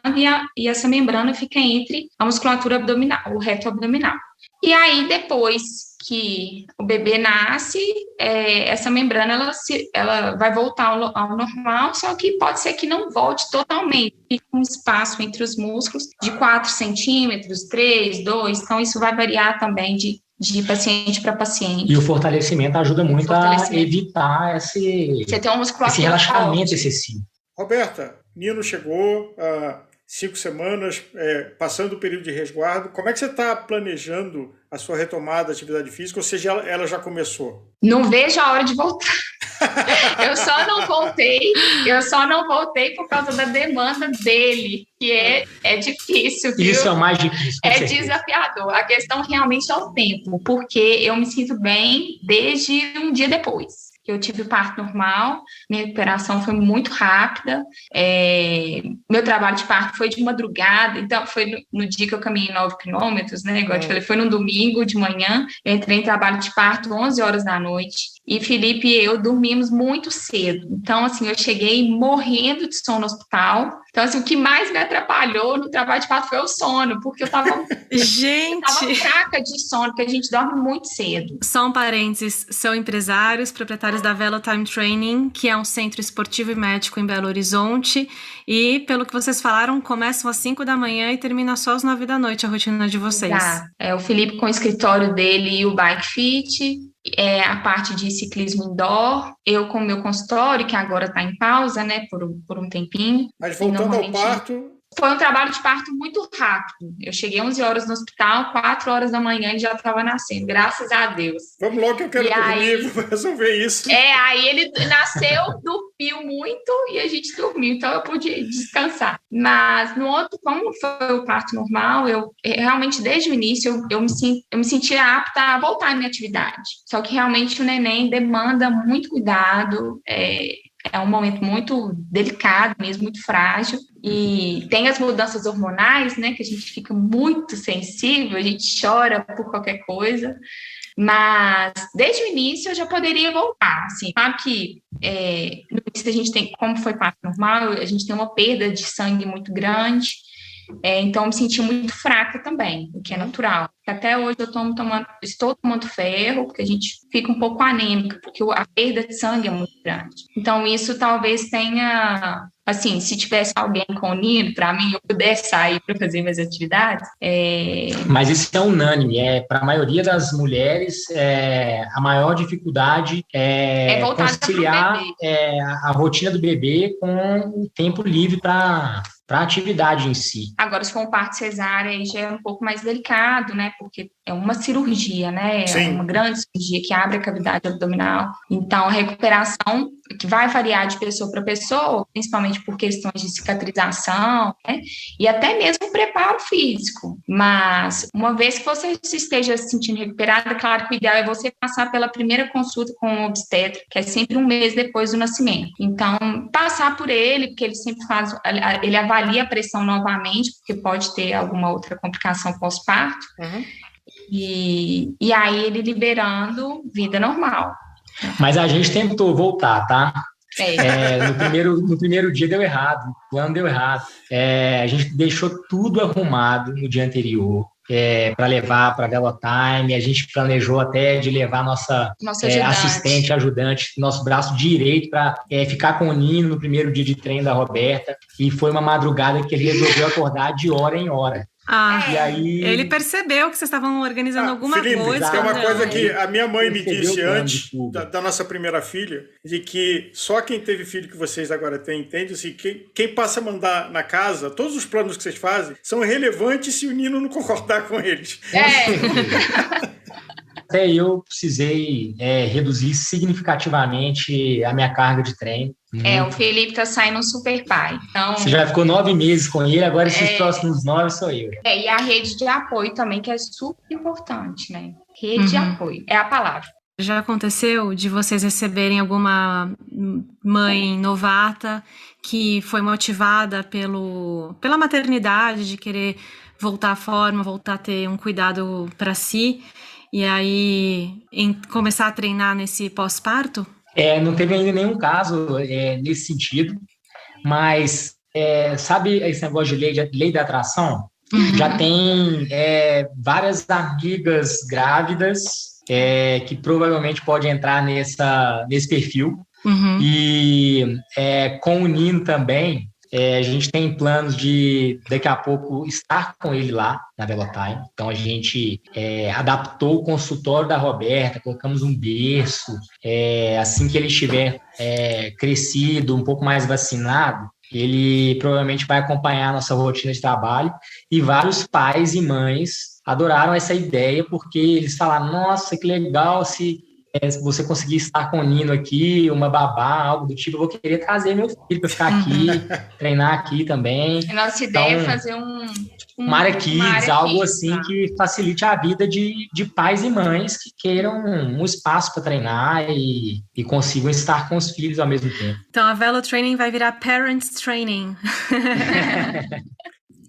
e essa membrana fica entre a musculatura abdominal, o reto abdominal. E aí, depois que o bebê nasce, essa membrana ela vai voltar ao normal, só que pode ser que não volte totalmente. Fica um espaço entre os músculos de 4 centímetros, 3, 2, então isso vai variar também de paciente para paciente.
E o fortalecimento ajuda muito a evitar esse relaxamento excessivo.
Roberta, Nino chegou há 5 semanas, passando o período de resguardo. Como é que você está planejando a sua retomada da atividade física? Ou seja, ela já começou?
Não vejo a hora de voltar. Eu só não voltei por causa da demanda dele, que é difícil, viu?
Isso é o mais difícil.
É desafiador. A questão realmente é o tempo, porque eu me sinto bem desde um dia depois. Eu tive parto normal, minha recuperação foi muito rápida, meu trabalho de parto foi de madrugada, então foi no dia que eu caminhei 9 quilômetros, né, igual eu te falei, foi no domingo de manhã, eu entrei em trabalho de parto 11 horas da noite, e Felipe e eu dormimos muito cedo, então, assim, eu cheguei morrendo de sono no hospital, então, assim, o que mais me atrapalhou no trabalho de parto foi o sono, porque eu tava fraca de sono, porque a gente dorme muito cedo.
Só um parênteses, são empresários, proprietários da Velo Time Training, que é um centro esportivo e médico em Belo Horizonte, e pelo que vocês falaram, começam às 5 da manhã e termina só às 9 da noite a rotina de vocês.
O Felipe com o escritório dele e o Bike Fit, a parte de ciclismo indoor, eu com o meu consultório, que agora está em pausa, né, por um tempinho.
Mas voltando ao parto...
Foi um trabalho de parto muito rápido. Eu cheguei 11 horas no hospital, 4 horas da manhã ele já estava nascendo, graças a Deus.
Vamos logo que eu quero dormir, vou resolver isso.
Aí ele nasceu, dormiu muito e a gente dormiu, então eu pude descansar. Mas no outro, como foi o parto normal, eu realmente desde o início eu me sentia apta a voltar à minha atividade. Só que realmente o neném demanda muito cuidado, é um momento muito delicado mesmo, muito frágil, e tem as mudanças hormonais, né, que a gente fica muito sensível, a gente chora por qualquer coisa, mas desde o início eu já poderia voltar, assim, sabe que no início a gente tem, como foi parto normal, a gente tem uma perda de sangue muito grande, então eu me senti muito fraca também, o que é natural. Até hoje eu estou tomando ferro, porque a gente fica um pouco anêmica, porque a perda de sangue é muito grande. Então isso talvez tenha, assim, se tivesse alguém com o Nino, para mim, eu pudesse sair para fazer minhas atividades.
Mas isso é unânime, para a maioria das mulheres, a maior dificuldade é conciliar a rotina do bebê com o tempo livre para a atividade em si.
Agora, se for um parto cesárea, aí já é um pouco mais delicado, né? Porque é uma cirurgia, né?
Sim.
É uma grande cirurgia que abre a cavidade abdominal. Então, a recuperação, que vai variar de pessoa para pessoa, principalmente por questões de cicatrização, né? E até mesmo preparo físico. Mas, uma vez que você se esteja se sentindo recuperada, claro que o ideal é você passar pela primeira consulta com o obstetra, que é sempre 1 mês depois do nascimento. Então, passar por ele, porque ele sempre ele avalia a pressão novamente, porque pode ter alguma outra complicação pós-parto.
Uhum.
E aí ele liberando vida normal.
Mas a gente tentou voltar, tá? No primeiro dia deu errado, o plano deu errado. A gente deixou tudo arrumado no dia anterior para levar para a Velotime. A gente planejou até de levar nossa assistente, ajudante, nosso braço direito para ficar com o Nino no primeiro dia de treino da Roberta. E foi uma madrugada que ele resolveu acordar de hora em hora.
E aí... Ele percebeu que vocês estavam organizando alguma
Felipe,
coisa.
Tem uma coisa que a minha mãe me disse antes da nossa primeira filha, de que só quem teve filho que vocês agora têm entende, assim, quem passa a mandar na casa, todos os planos que vocês fazem são irrelevantes se o Nino não concordar com eles.
Até eu precisei reduzir significativamente a minha carga de treino.
O Felipe tá saindo um super pai. Então,
você já ficou 9 meses com ele, agora esses próximos 9 sou eu.
E a rede de apoio também, que é super importante, né? Rede de apoio, é a palavra.
Já aconteceu de vocês receberem alguma mãe novata que foi motivada pela maternidade, de querer voltar à forma, voltar a ter um cuidado para si, e aí começar a treinar nesse pós-parto?
Não teve ainda nenhum caso nesse sentido, mas sabe esse negócio de lei da atração? Já tem várias amigas grávidas que provavelmente podem entrar nesse perfil. E com o Nino também, a gente tem planos de, daqui a pouco, estar com ele lá na Velotime. Então, a gente adaptou o consultório da Roberta, colocamos um berço. Assim que ele estiver crescido, um pouco mais vacinado, ele provavelmente vai acompanhar a nossa rotina de trabalho. E vários pais e mães adoraram essa ideia, porque eles falaram, nossa, que legal se você conseguir estar com o Nino aqui, uma babá, algo do tipo, eu vou querer trazer meu filho para ficar aqui, treinar aqui também.
A nossa ideia é fazer
uma área kids, algo assim que facilite a vida de pais e mães que queiram um espaço para treinar e consigam estar com os filhos ao mesmo tempo.
Então a Velo Training vai virar Parents Training.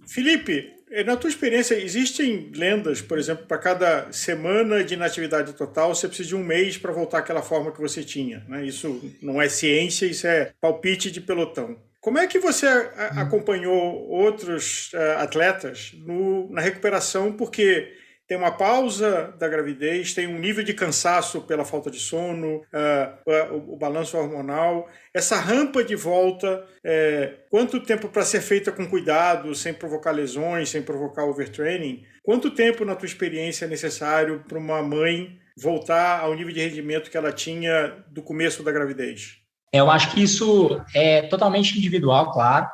Felipe, na tua experiência, existem lendas, por exemplo, para cada semana de inatividade total, você precisa de um mês para voltar àquela forma que você tinha, né? Isso não é ciência, isso é palpite de pelotão. Como é que você acompanhou outros atletas na recuperação? Porque tem uma pausa da gravidez, tem um nível de cansaço pela falta de sono, o balanço hormonal, essa rampa de volta, quanto tempo para ser feita com cuidado, sem provocar lesões, sem provocar overtraining? Quanto tempo, na tua experiência, é necessário para uma mãe voltar ao nível de rendimento que ela tinha do começo da gravidez?
Eu acho que isso é totalmente individual, claro.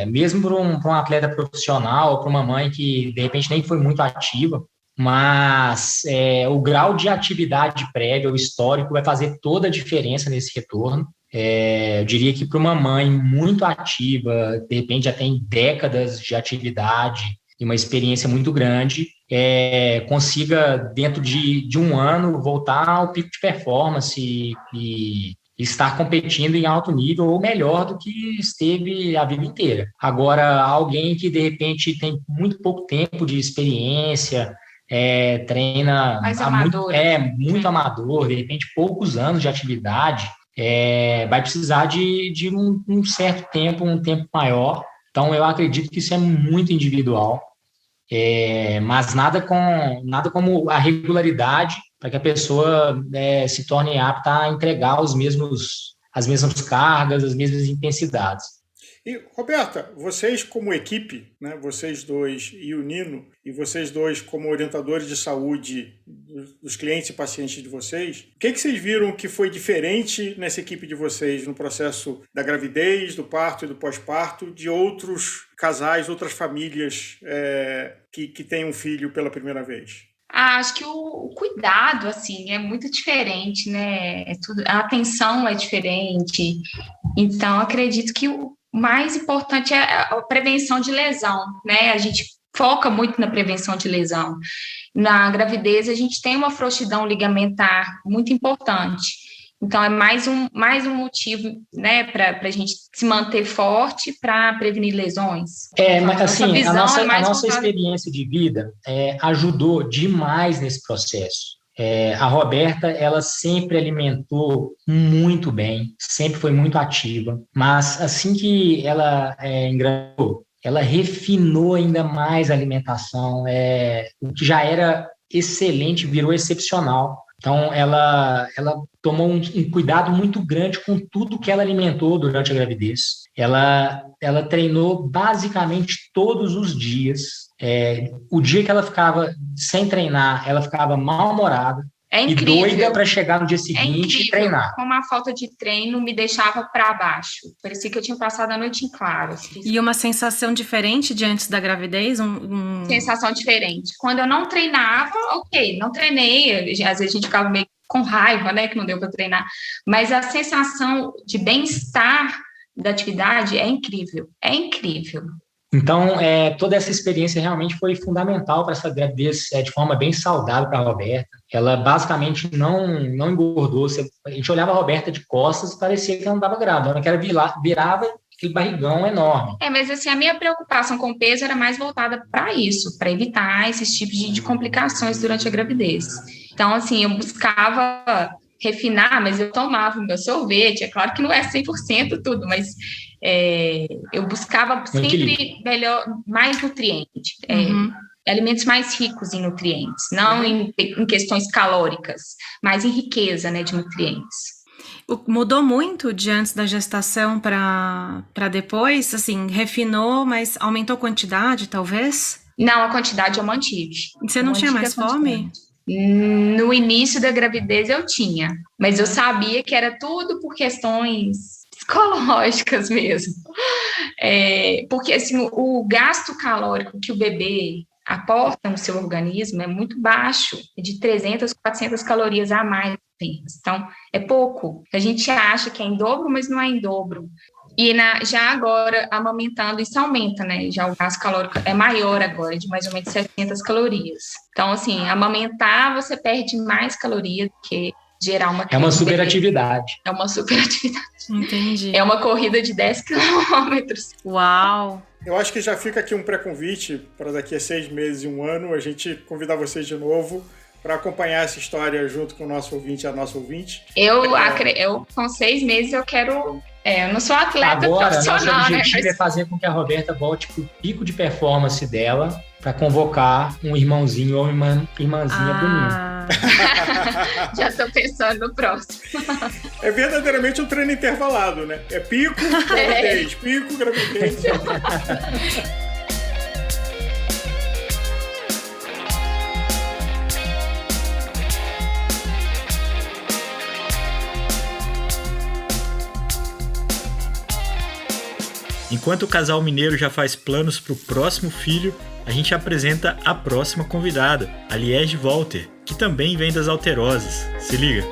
Mesmo para um atleta profissional, para uma mãe que de repente nem foi muito ativa, mas o grau de atividade prévia, o histórico, vai fazer toda a diferença nesse retorno. Eu diria que para uma mãe muito ativa, de repente já tem décadas de atividade e uma experiência muito grande, consiga dentro de um ano voltar ao pico de performance e estar competindo em alto nível ou melhor do que esteve a vida inteira. Agora, alguém que, de repente, tem muito pouco tempo de experiência, treina muito amador, de repente, poucos anos de atividade, vai precisar de um certo tempo, um tempo maior. Então, eu acredito que isso é muito individual, mas nada como a regularidade para que a pessoa se torne apta a entregar as mesmas cargas, as mesmas intensidades.
E, Roberta, vocês como equipe, né, vocês dois e o Nino, e vocês dois como orientadores de saúde dos clientes e pacientes de vocês, o que vocês viram que foi diferente nessa equipe de vocês no processo da gravidez, do parto e do pós-parto, de outros casais, outras famílias que têm um filho pela primeira vez?
Acho que o cuidado, assim, é muito diferente, né? A atenção é diferente. Então, acredito que o mais importante é a prevenção de lesão, né? A gente foca muito na prevenção de lesão. Na gravidez, a gente tem uma frouxidão ligamentar muito importante. Então, é mais um motivo, né, para a gente se manter forte para prevenir lesões.
Mas assim, a nossa experiência de vida ajudou demais nesse processo. A Roberta, ela sempre alimentou muito bem, sempre foi muito ativa, mas assim que ela engravidou, ela refinou ainda mais a alimentação, o que já era excelente virou excepcional. Então, ela tomou um cuidado muito grande com tudo que ela alimentou durante a gravidez. Ela treinou basicamente todos os dias. O dia que ela ficava sem treinar, ela ficava mal-humorada e doida para chegar no dia seguinte e treinar.
Como a falta de treino me deixava para baixo. Parecia que eu tinha passado a noite em claro.
E uma sensação diferente de antes da gravidez?
Sensação diferente. Quando eu não treinava, ok, não treinei. Às vezes a gente ficava meio com raiva, né, que não deu para treinar. Mas a sensação de bem-estar da atividade é incrível. É incrível.
Então, toda essa experiência realmente foi fundamental para essa gravidez de forma bem saudável para a Roberta. Ela basicamente não engordou. A gente olhava a Roberta de costas e parecia que ela não estava grávida. Ela que ela virava aquele barrigão enorme.
Mas assim, a minha preocupação com o peso era mais voltada para isso, para evitar esses tipos de complicações durante a gravidez. Então, assim, eu buscava refinar, mas eu tomava o meu sorvete. É claro que não é 100% tudo, mas eu buscava sempre mais nutriente, alimentos mais ricos em nutrientes, não em questões calóricas, mas em riqueza, né, de nutrientes.
Mudou muito de antes da gestação para depois? Assim, refinou, mas aumentou a quantidade, talvez?
Não, a quantidade eu mantive.
Você não tinha mais fome?
No início da gravidez eu tinha, mas eu sabia que era tudo por questões psicológicas mesmo. Porque assim, o gasto calórico que o bebê aporta no seu organismo é muito baixo, é de 300, 400 calorias a mais. Então, é pouco. A gente acha que é em dobro, mas não é em dobro. E já agora, amamentando, isso aumenta, né? Já o gasto calórico é maior agora, de mais ou menos 700 calorias. Então, assim, amamentar, você perde mais calorias do que gerar uma...
É uma superatividade.
É uma superatividade.
Entendi.
É uma corrida de 10 quilômetros.
Uau!
Eu acho que já fica aqui um pré-convite para daqui a 6 meses e 1 ano, a gente convidar vocês de novo para acompanhar essa história junto com o nosso ouvinte e a nossa ouvinte.
Eu com 6 meses, eu quero... eu não sou atleta profissional,
nosso objetivo é fazer com que a Roberta volte para o pico de performance dela para convocar um irmãozinho ou uma irmãzinha bonita.
Já estou pensando no próximo.
É verdadeiramente um treino intervalado, né? É pico, gravidez, pico, gravidez.
Enquanto o casal mineiro já faz planos para o próximo filho, a gente apresenta a próxima convidada, a Liege Walter, que também vem das Alterosas. Se liga!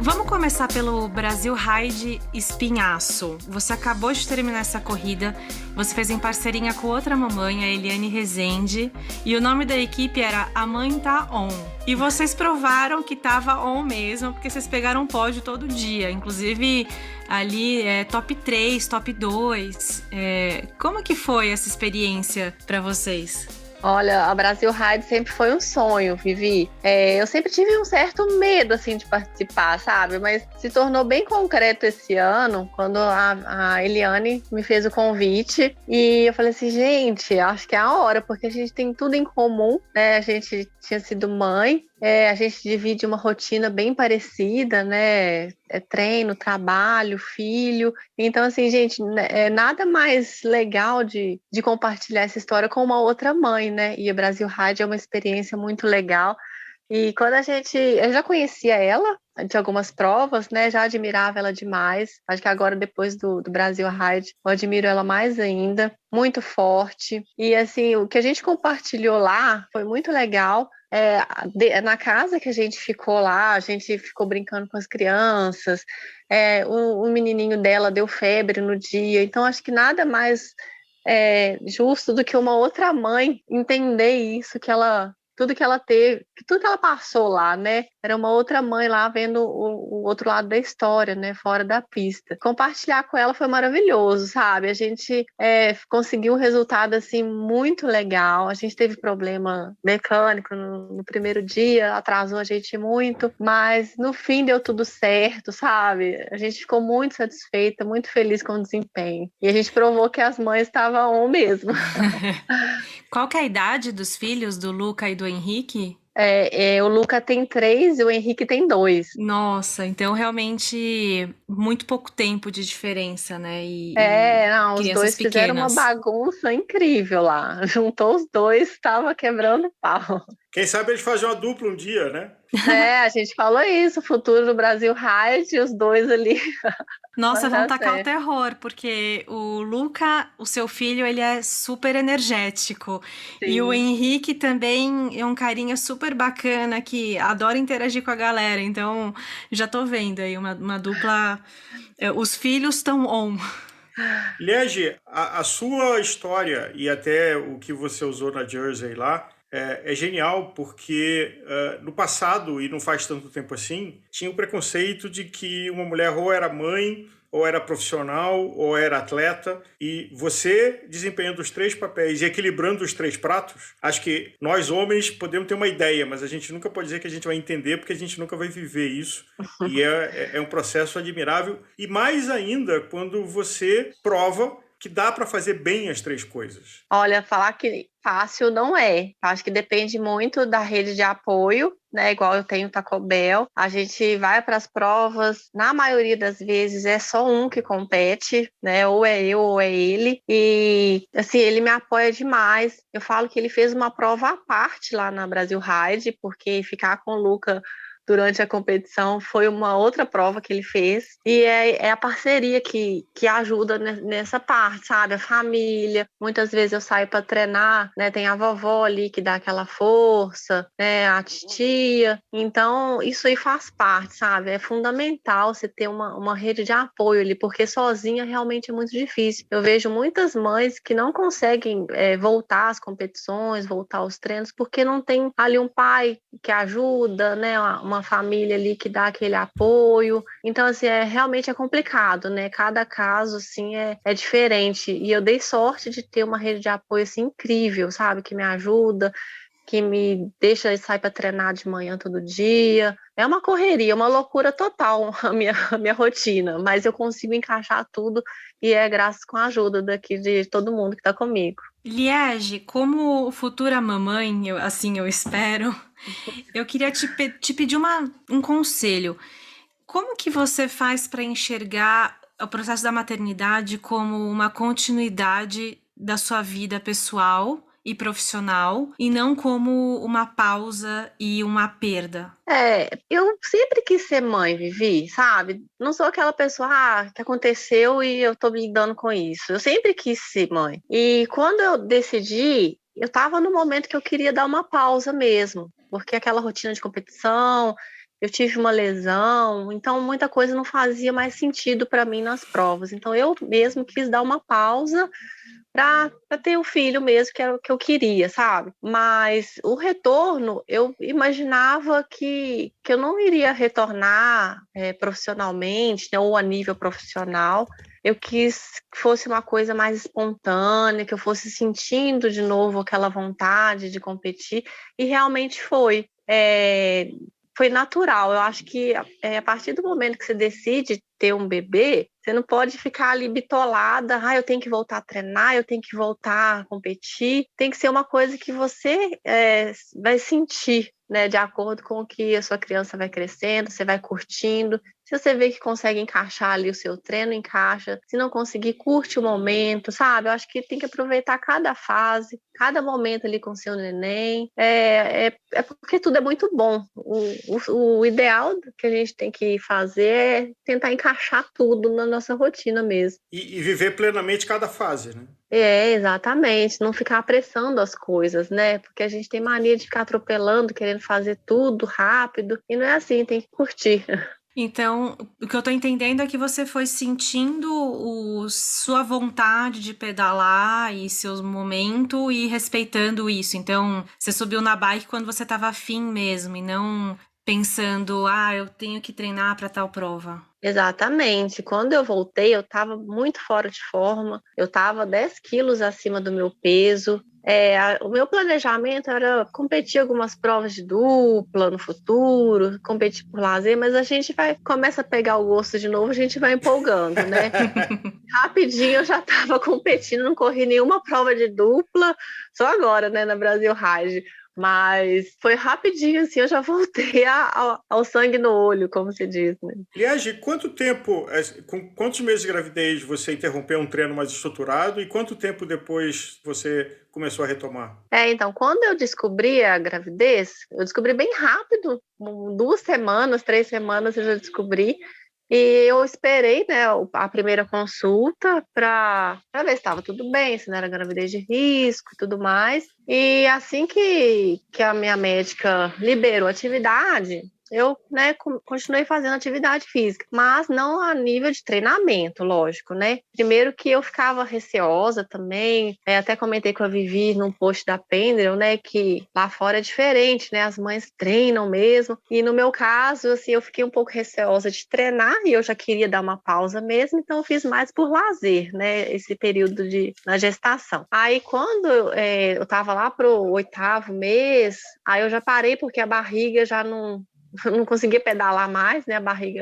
Vamos começar pelo Brasil Ride Espinhaço. Você acabou de terminar essa corrida, você fez em parceirinha com outra mamãe, a Eliane Rezende, e o nome da equipe era A Mãe Tá On. E vocês provaram que tava on mesmo, porque vocês pegaram pódio todo dia, inclusive ali top 3, top 2. Como que foi essa experiência para vocês?
Olha, a Brasil Ride sempre foi um sonho, Vivi. Eu sempre tive um certo medo, assim, de participar, sabe? Mas se tornou bem concreto esse ano, quando a Eliane me fez o convite. E eu falei assim, gente, acho que é a hora, porque a gente tem tudo em comum, né? A gente tinha sido mãe, a gente divide uma rotina bem parecida, né? Treino, trabalho, filho. Então, assim, gente, nada mais legal de compartilhar essa história com uma outra mãe, né? E a Brasil Ride é uma experiência muito legal. E quando eu já conhecia ela de algumas provas, né? Já admirava ela demais. Acho que agora, depois do Brasil Ride, eu admiro ela mais ainda. Muito forte. E, assim, o que a gente compartilhou lá foi muito legal. Na casa que a gente ficou lá, a gente ficou brincando com as crianças, o menininho dela deu febre no dia, então acho que nada mais justo do que uma outra mãe entender isso, tudo que ela teve, tudo que ela passou lá, né? Era uma outra mãe lá vendo o outro lado da história, né? Fora da pista. Compartilhar com ela foi maravilhoso, sabe? A gente conseguiu um resultado, assim, muito legal. A gente teve problema mecânico no primeiro dia, atrasou a gente muito, mas no fim deu tudo certo, sabe? A gente ficou muito satisfeita, muito feliz com o desempenho. E a gente provou que as mães estavam on mesmo.
Qual que é a idade dos filhos do Luca e do Henrique?
O Luca tem 3 e o Henrique tem 2.
Nossa, então realmente muito pouco tempo de diferença, né?
Os dois fizeram uma bagunça incrível lá. Juntou os dois, estava quebrando pau.
Quem sabe eles fazem uma dupla um dia, né?
A gente falou isso, o futuro do Brasil Ride, os dois ali.
Nossa, vão tacar o terror, porque o Luca, o seu filho, ele é super energético. Sim. E o Henrique também é um carinha super bacana, que adora interagir com a galera. Então, já tô vendo aí uma dupla... Os filhos estão on.
Liege, a sua história e até o que você usou na Jersey lá, é genial porque no passado, e não faz tanto tempo assim, tinha o preconceito de que uma mulher ou era mãe ou era profissional, ou era atleta, e você desempenhando os 3 papéis e equilibrando os 3 pratos, acho que nós homens podemos ter uma ideia, mas a gente nunca pode dizer que a gente vai entender, porque a gente nunca vai viver isso, e é um processo admirável, e mais ainda quando você prova que dá para fazer bem as 3 coisas.
Olha, falar que fácil não é. Acho que depende muito da rede de apoio, né? Igual eu tenho o Taco Bell. A gente vai para as provas, na maioria das vezes é só um que compete, né? Ou é eu ou é ele. E assim, ele me apoia demais. Eu falo que ele fez uma prova à parte lá na Brasil Ride, porque ficar com o Luca durante a competição foi uma outra prova que ele fez, e é a parceria que ajuda nessa parte, sabe? A família, muitas vezes eu saio para treinar, né? Tem a vovó ali que dá aquela força, né? A titia, então isso aí faz parte, sabe? É fundamental você ter uma rede de apoio ali, porque sozinha realmente é muito difícil. Eu vejo muitas mães que não conseguem voltar às competições, voltar aos treinos, porque não tem ali um pai que ajuda, né? Uma família ali que dá aquele apoio. Então, assim, realmente é complicado, né? Cada caso, assim, é diferente. E eu dei sorte de ter uma rede de apoio, assim, incrível, sabe? Que me ajuda, que me deixa sair para treinar de manhã todo dia. É uma correria, uma loucura total a minha rotina, mas eu consigo encaixar tudo e é graças com a ajuda daqui de todo mundo que está comigo.
Liege, como futura mamãe, eu espero, eu queria te pedir um conselho. Como que você faz para enxergar o processo da maternidade como uma continuidade da sua vida pessoal e profissional, e não como uma pausa e uma perda?
Eu sempre quis ser mãe, Vivi, sabe? Não sou aquela pessoa que aconteceu e eu tô lidando com isso. Eu sempre quis ser mãe. E quando eu decidi, eu tava no momento que eu queria dar uma pausa mesmo, porque aquela rotina de competição, eu tive uma lesão, então muita coisa não fazia mais sentido para mim nas provas. Então eu mesmo quis dar uma pausa para ter o filho mesmo, que era o que eu queria, sabe? Mas o retorno, eu imaginava que eu não iria retornar profissionalmente, né, ou a nível profissional. Eu quis que fosse uma coisa mais espontânea, que eu fosse sentindo de novo aquela vontade de competir, e realmente foi. Foi natural. Eu acho que a partir do momento que você decide ter um bebê, você não pode ficar ali bitolada, eu tenho que voltar a treinar, eu tenho que voltar a competir. Tem que ser uma coisa que você vai sentir, né, de acordo com o que a sua criança vai crescendo, você vai curtindo. Se você vê que consegue encaixar ali o seu treino, encaixa. Se não conseguir, curte o momento, sabe? Eu acho que tem que aproveitar cada fase, cada momento ali com o seu neném. É porque tudo é muito bom. O ideal que a gente tem que fazer é tentar encaixar tudo na nossa rotina mesmo.
E viver plenamente cada fase, né?
Exatamente. Não ficar apressando as coisas, né? Porque a gente tem mania de ficar atropelando, querendo fazer tudo rápido. E não é assim, tem que curtir.
Então, o que eu tô entendendo é que você foi sentindo sua vontade de pedalar e seus momentos e respeitando isso. Então, você subiu na bike quando você tava afim mesmo e não pensando, eu tenho que treinar para tal prova.
Exatamente. Quando eu voltei, eu estava muito fora de forma, eu estava 10 quilos acima do meu peso. O meu planejamento era competir algumas provas de dupla no futuro, competir por lazer, mas a gente começa a pegar o gosto de novo, a gente vai empolgando, né? Rapidinho eu já estava competindo, não corri nenhuma prova de dupla, só agora, né, na Brasil Ride. Mas foi rapidinho, assim, eu já voltei ao sangue no olho, como se diz, né?
Liege, com quantos meses de gravidez você interrompeu um treino mais estruturado e quanto tempo depois você começou a retomar?
Então, quando eu descobri a gravidez, eu descobri bem rápido, 2 semanas, 3 semanas eu já descobri. E eu esperei, né, a primeira consulta para ver se estava tudo bem, se não era gravidez de risco e tudo mais. E assim que a minha médica liberou a atividade, eu, né, continuei fazendo atividade física, mas não a nível de treinamento, lógico, né? Primeiro que eu ficava receosa também, até comentei com a Vivi num post da Pendrel, né, que lá fora é diferente, né? As mães treinam mesmo, e no meu caso, assim, eu fiquei um pouco receosa de treinar e eu já queria dar uma pausa mesmo, então eu fiz mais por lazer, né, esse período na gestação. Aí quando eu tava lá pro 8º mês, aí eu já parei porque a barriga já não conseguia pedalar mais, né?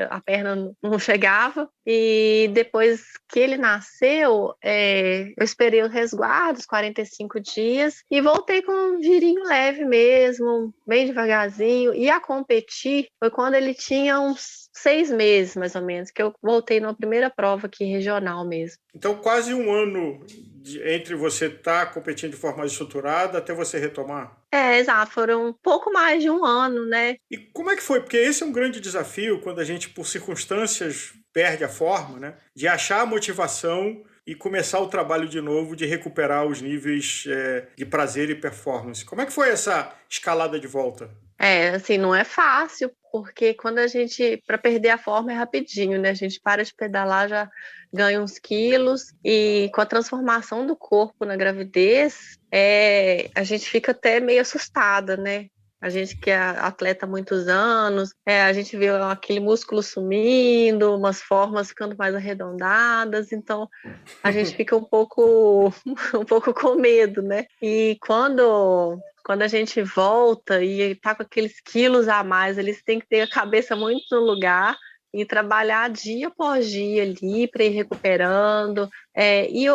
A perna não chegava. E depois que ele nasceu, eu esperei o resguardo, os 45 dias, e voltei com um girinho leve mesmo, bem devagarzinho. E a competir foi quando ele tinha uns 6 meses, mais ou menos, que eu voltei numa primeira prova aqui regional mesmo.
Então, quase um ano entre você estar competindo de forma estruturada até você retomar?
Exato, foram um pouco mais de um ano, né?
E como é que foi? Porque esse é um grande desafio quando a gente, por circunstâncias, perde a forma, né? De achar a motivação e começar o trabalho de novo, de recuperar os níveis de prazer e performance. Como é que foi essa escalada de volta?
Assim, não é fácil, porque quando para perder a forma é rapidinho, né? A gente para de pedalar, já ganha uns quilos, e com a transformação do corpo na gravidez, a gente fica até meio assustada, né? A gente que é atleta há muitos anos, a gente vê aquele músculo sumindo, umas formas ficando mais arredondadas, então a gente fica um pouco com medo, né? E quando a gente volta e tá com aqueles quilos a mais, eles têm que ter a cabeça muito no lugar e trabalhar dia após dia ali para ir recuperando.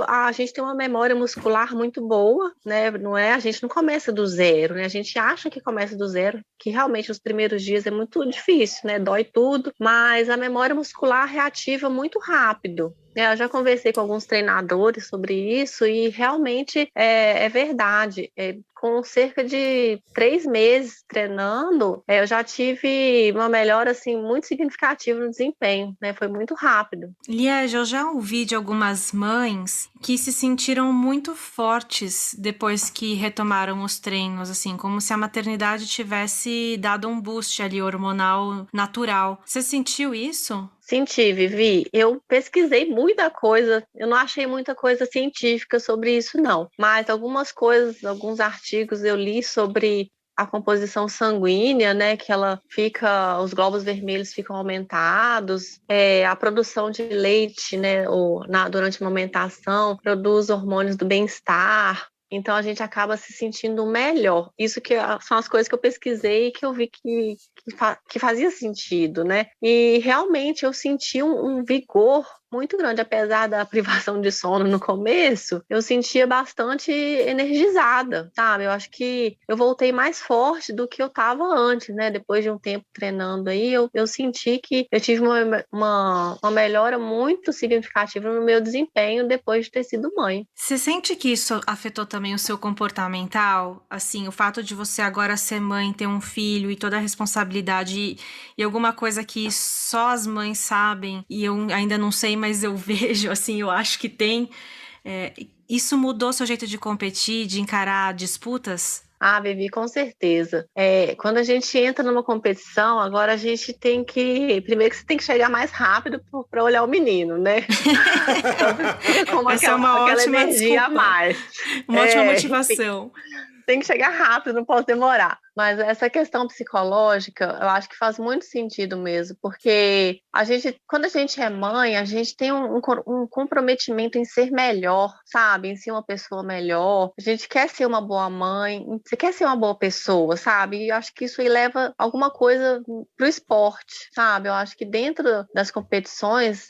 A gente tem uma memória muscular muito boa, né? A gente não começa do zero, né? A gente acha que começa do zero, que realmente os primeiros dias é muito difícil, né? Dói tudo, mas a memória muscular reativa muito rápido. Eu já conversei com alguns treinadores sobre isso e realmente é verdade. Com cerca de 3 meses treinando, eu já tive uma melhora assim, muito significativa no desempenho, né? Foi muito rápido.
Liege, eu já ouvi de algumas mães que se sentiram muito fortes depois que retomaram os treinos, assim, como se a maternidade tivesse dado um boost ali hormonal natural. Você sentiu isso?
Senti, Vivi. Eu pesquisei muita coisa, eu não achei muita coisa científica sobre isso, não. Mas algumas coisas, alguns artigos eu li sobre a composição sanguínea, né, que os glóbulos vermelhos ficam aumentados, a produção de leite, né, durante a amamentação, produz hormônios do bem-estar. Então, a gente acaba se sentindo melhor. Isso que são as coisas que eu pesquisei e que eu vi que fazia sentido, né? E realmente eu senti um vigor muito grande, apesar da privação de sono no começo, eu sentia bastante energizada, sabe? Eu acho que eu voltei mais forte do que eu estava antes, né? Depois de um tempo treinando aí, eu senti que eu tive uma melhora muito significativa no meu desempenho depois de ter sido mãe.
Você sente que isso afetou também o seu comportamental? Assim, o fato de você agora ser mãe, ter um filho e toda a responsabilidade e alguma coisa que só as mães sabem e eu ainda não sei, mas eu vejo, assim, eu acho que tem. Isso mudou seu jeito de competir, de encarar disputas?
Vivi, com certeza. Quando a gente entra numa competição, agora a gente tem que... Primeiro que você tem que chegar mais rápido para olhar o menino, né? Como
essa é uma
aquela
ótima
energia
desculpa.
a mais.
Uma ótima motivação.
Tem que chegar rápido, não posso demorar. Mas essa questão psicológica, eu acho que faz muito sentido mesmo, porque quando a gente é mãe, a gente tem um comprometimento em ser melhor, sabe? Em ser uma pessoa melhor. A gente quer ser uma boa mãe, você quer ser uma boa pessoa, sabe? E eu acho que isso aí leva alguma coisa pro esporte, sabe? Eu acho que dentro das competições,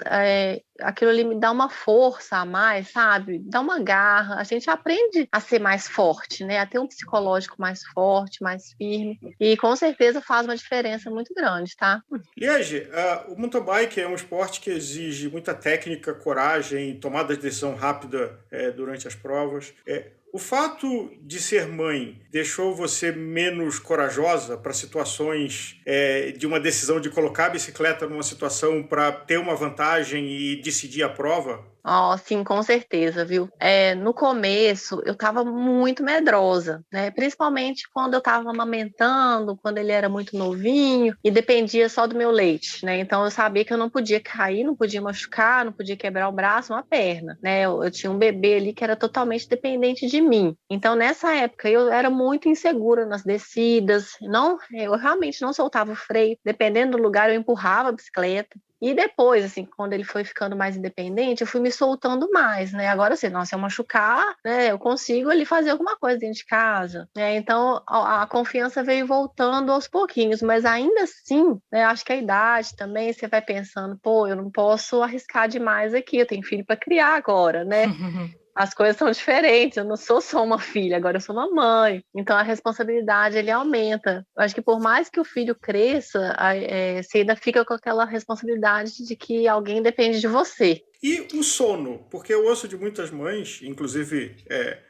aquilo ali me dá uma força a mais, sabe? Dá uma garra. A gente aprende a ser mais forte, né? A ter um psicológico mais forte, mais firme. E com certeza faz uma diferença muito grande, tá?
Liege, o mountain bike é um esporte que exige muita técnica, coragem, tomada de decisão rápida durante as provas. O fato de ser mãe deixou você menos corajosa para situações de uma decisão de colocar a bicicleta numa situação para ter uma vantagem e decidir a prova?
Ó, sim, com certeza, viu? No começo, eu tava muito medrosa, né? Principalmente quando eu tava amamentando, quando ele era muito novinho e dependia só do meu leite, né? Então eu sabia que eu não podia cair, não podia machucar, não podia quebrar o braço, uma perna, né? Eu tinha um bebê ali que era totalmente dependente de mim. Então nessa época eu era muito insegura nas descidas, eu realmente não soltava o freio, dependendo do lugar eu empurrava a bicicleta. E depois, assim, quando ele foi ficando mais independente, eu fui me soltando mais, né? Agora, assim, se eu machucar, né, eu consigo ali fazer alguma coisa dentro de casa, né? Então, a confiança veio voltando aos pouquinhos, mas ainda assim, né, acho que a idade também, você vai pensando, pô, eu não posso arriscar demais aqui, eu tenho filho para criar agora, né? As coisas são diferentes, eu não sou só uma filha, agora eu sou uma mãe. Então a responsabilidade ele aumenta. Eu acho que por mais que o filho cresça, você ainda fica com aquela responsabilidade de que alguém depende de você.
E o sono, porque eu ouço de muitas mães, inclusive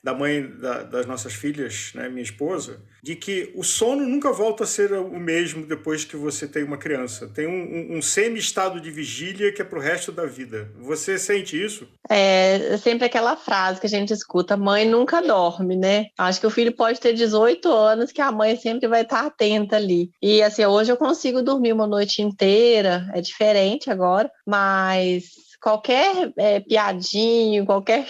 da mãe das nossas filhas, né, minha esposa, de que o sono nunca volta a ser o mesmo depois que você tem uma criança. Tem um semi-estado de vigília que é pro resto da vida. Você sente isso?
É sempre aquela frase que a gente escuta, mãe nunca dorme, né? Acho que o filho pode ter 18 anos que a mãe sempre vai estar atenta ali. E assim, hoje eu consigo dormir uma noite inteira, é diferente agora, mas qualquer piadinho, qualquer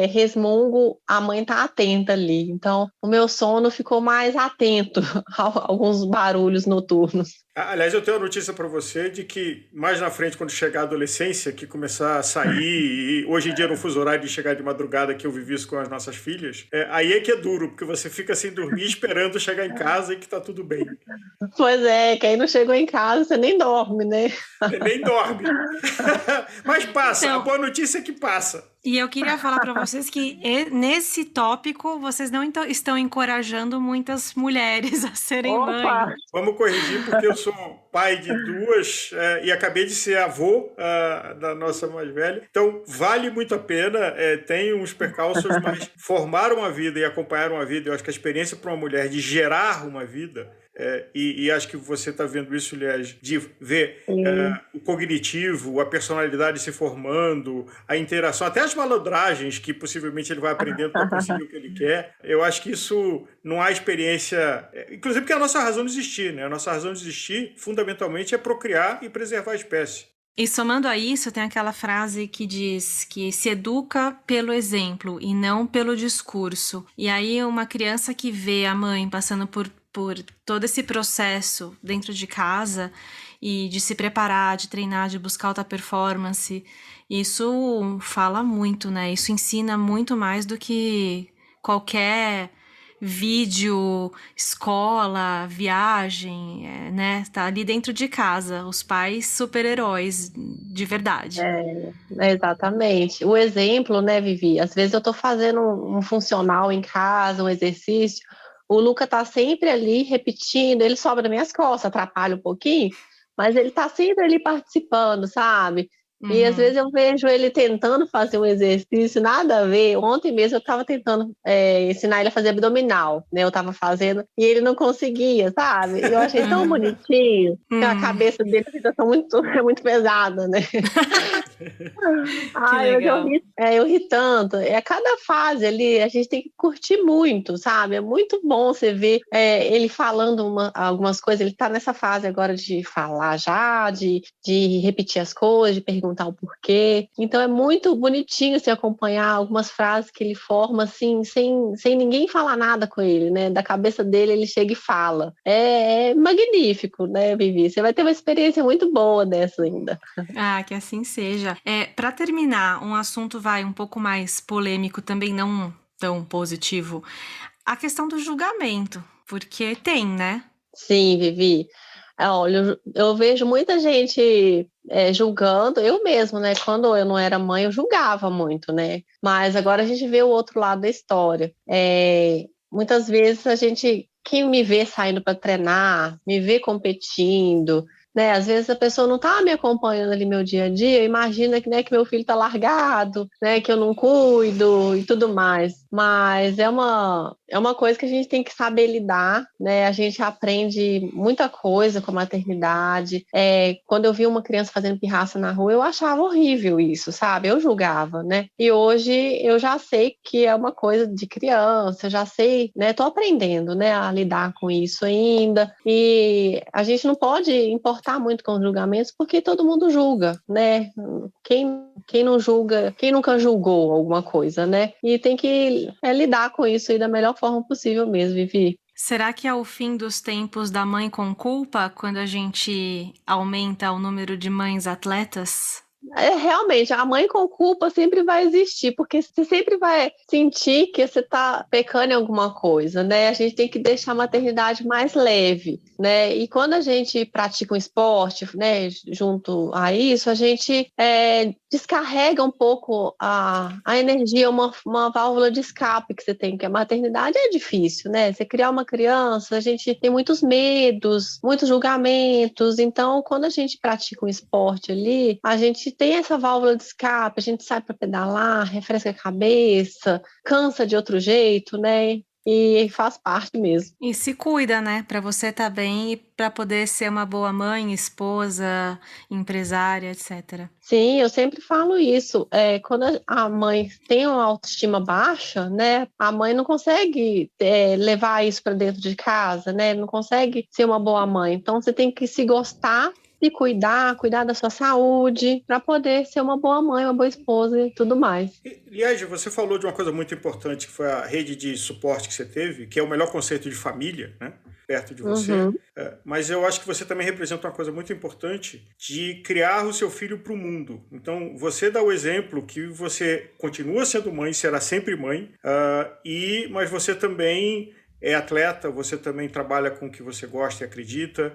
resmungo, a mãe tá atenta ali. Então, o meu sono ficou mais atento a alguns barulhos noturnos.
Aliás, eu tenho uma notícia para você de que mais na frente, quando chegar a adolescência, que começar a sair, e hoje em dia no fuso horário de chegar de madrugada, que eu vivi isso com as nossas filhas, aí é que é duro, porque você fica sem dormir esperando chegar em casa e que tá tudo bem.
Pois é, que aí não chegou em casa, você nem dorme, né?
Nem dorme. Mas passa, então, a boa notícia é que passa.
E eu queria falar para vocês que nesse tópico vocês não estão encorajando muitas mulheres a serem mães.
Vamos corrigir, porque eu sou pai de duas e acabei de ser avô da nossa mais velha. Então, vale muito a pena. Tem uns percalços, mas formar uma vida e acompanhar uma vida, eu acho que a experiência para uma mulher de gerar uma vida, e acho que você está vendo isso, aliás, de ver o cognitivo, a personalidade se formando, a interação, até as malandragens que possivelmente ele vai aprendendo para conseguir o que ele quer. Eu acho que isso não há experiência... Inclusive porque a nossa razão de existir, né? A nossa razão de existir, fundamentalmente, é procriar e preservar a espécie.
E somando a isso, tem aquela frase que diz que se educa pelo exemplo e não pelo discurso. E aí uma criança que vê a mãe passando por todo esse processo dentro de casa e de se preparar, de treinar, de buscar alta performance, isso fala muito, né? Isso ensina muito mais do que qualquer vídeo, escola, viagem, né? Tá ali dentro de casa, os pais super-heróis de verdade.
Exatamente. O exemplo, né, Vivi? Às vezes eu tô fazendo um funcional em casa, um exercício, o Luca tá sempre ali repetindo, ele sobe nas minhas costas, atrapalha um pouquinho, mas ele tá sempre ali participando, sabe? E às vezes eu vejo ele tentando fazer um exercício, nada a ver. Ontem mesmo eu estava tentando ensinar ele a fazer abdominal, né? Eu estava fazendo e ele não conseguia, sabe? Eu achei tão bonitinho, que a cabeça dele é muito pesada, né? Eu ri tanto. Cada fase ali a gente tem que curtir muito, sabe? É muito bom você ver ele falando algumas coisas. Ele tá nessa fase agora de falar já, de repetir as coisas, de perguntar o porquê. Então é muito bonitinho assim, acompanhar algumas frases que ele forma assim, sem ninguém falar nada com ele, né? Da cabeça dele ele chega e fala. É magnífico, né, Vivi? Você vai ter uma experiência muito boa dessa ainda.
Ah, que assim seja. Para terminar, um assunto um pouco mais polêmico, também não tão positivo, a questão do julgamento, porque tem, né?
Sim, Vivi. Olha, eu vejo muita gente julgando, eu mesmo, né? Quando eu não era mãe, eu julgava muito, né? Mas agora a gente vê o outro lado da história. Muitas vezes quem me vê saindo para treinar, me vê competindo, né? Às vezes a pessoa não tá me acompanhando ali meu dia a dia, imagina que, né, que meu filho tá largado, né, que eu não cuido e tudo mais. Mas é uma coisa que a gente tem que saber lidar, né? A gente aprende muita coisa com a maternidade. Quando eu vi uma criança fazendo pirraça na rua, eu achava horrível isso, sabe? Eu julgava, né? E hoje eu já sei que é uma coisa de criança, eu já sei, né? Tô aprendendo, né, a lidar com isso ainda. E a gente não pode importar muito com os julgamentos, porque todo mundo julga, né? Quem não julga, quem nunca julgou alguma coisa, né? E tem que lidar com isso aí da melhor forma possível mesmo, Vivi.
Será que é o fim dos tempos da mãe com culpa quando a gente aumenta o número de mães atletas?
Realmente, a mãe com culpa sempre vai existir, porque você sempre vai sentir que você está pecando em alguma coisa, né? A gente tem que deixar a maternidade mais leve, né? E quando a gente pratica um esporte, né, junto a isso, a gente descarrega um pouco a energia, uma válvula de escape que você tem, que a maternidade é difícil, né? Você criar uma criança, a gente tem muitos medos, muitos julgamentos, então quando a gente pratica um esporte ali, a gente tem essa válvula de escape, a gente sai para pedalar, refresca a cabeça, cansa de outro jeito, né? E faz parte mesmo.
E se cuida, né? Para você estar bem e para poder ser uma boa mãe, esposa, empresária, etc.
Sim, eu sempre falo isso. Quando a mãe tem uma autoestima baixa, né? A mãe não consegue levar isso para dentro de casa, né? Não consegue ser uma boa mãe. Então, você tem que se gostar, se cuidar da sua saúde, para poder ser uma boa mãe, uma boa esposa e tudo mais.
Liege, você falou de uma coisa muito importante, que foi a rede de suporte que você teve, que é o melhor conceito de família, né? Perto de você.
Uhum.
Mas eu acho que você também representa uma coisa muito importante de criar o seu filho para o mundo. Então, você dá o exemplo que você continua sendo mãe, será sempre mãe, mas você também é atleta, você também trabalha com o que você gosta e acredita.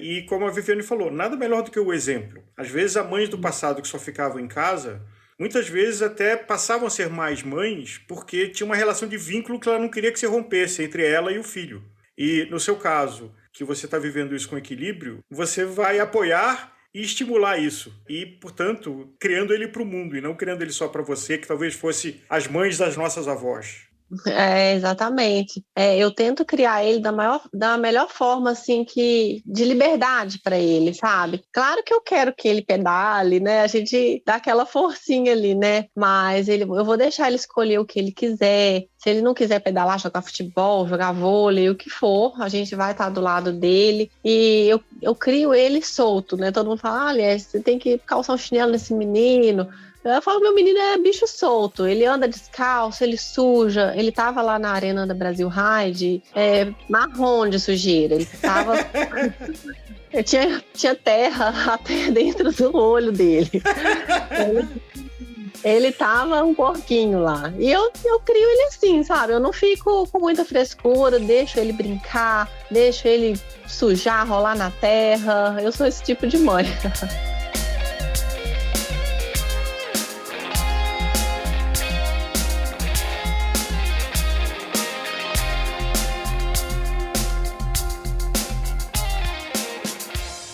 E como a Viviane falou, nada melhor do que o exemplo. Às vezes, as mães do passado que só ficavam em casa, muitas vezes até passavam a ser mais mães porque tinha uma relação de vínculo que ela não queria que se rompesse entre ela e o filho. E no seu caso, que você está vivendo isso com equilíbrio, você vai apoiar e estimular isso. E, portanto, criando ele para o mundo e não criando ele só para você, que talvez fosse as mães das nossas avós.
Exatamente. Eu tento criar ele da melhor forma, assim, de liberdade para ele, sabe? Claro que eu quero que ele pedale, né? A gente dá aquela forcinha ali, né? Mas eu vou deixar ele escolher o que ele quiser. Se ele não quiser pedalar, jogar futebol, jogar vôlei, o que for, a gente vai estar do lado dele. E eu crio ele solto, né? Todo mundo fala, olha, você tem que calçar um chinelo nesse menino. Eu falo, meu menino é bicho solto, ele anda descalço, ele suja, ele tava lá na arena da Brasil Ride, marrom de sujeira, ele tava... tinha terra até dentro do olho dele. Ele tava um porquinho lá. E eu crio ele assim, sabe? Eu não fico com muita frescura, deixo ele brincar, deixo ele sujar, rolar na terra. Eu sou esse tipo de mãe.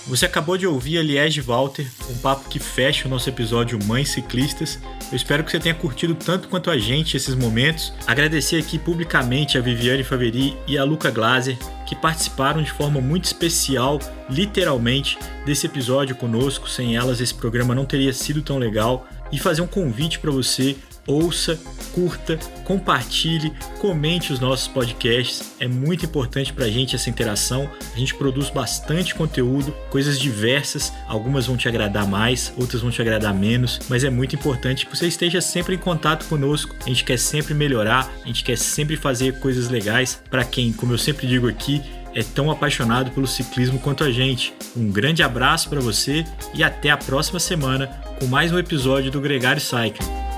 Você acabou de ouvir a Liege Walter, um papo que fecha o nosso episódio Mães Ciclistas. Eu espero que você tenha curtido tanto quanto a gente esses momentos. Agradecer aqui publicamente a Viviane Faveri e a Luca Glaser, que participaram de forma muito especial, literalmente, desse episódio conosco. Sem elas, esse programa não teria sido tão legal. E fazer um convite para você: ouça, curta, compartilhe, comente os nossos podcasts. É muito importante pra gente essa interação. A gente produz bastante conteúdo, coisas diversas. Algumas vão te agradar mais, outras vão te agradar menos, mas é muito importante que você esteja sempre em contato conosco. A gente quer sempre melhorar, a gente quer sempre fazer coisas legais para quem, como eu sempre digo aqui, é tão apaixonado pelo ciclismo quanto a gente. Um grande abraço para você e até a próxima semana com mais um episódio do Gregário Cycling.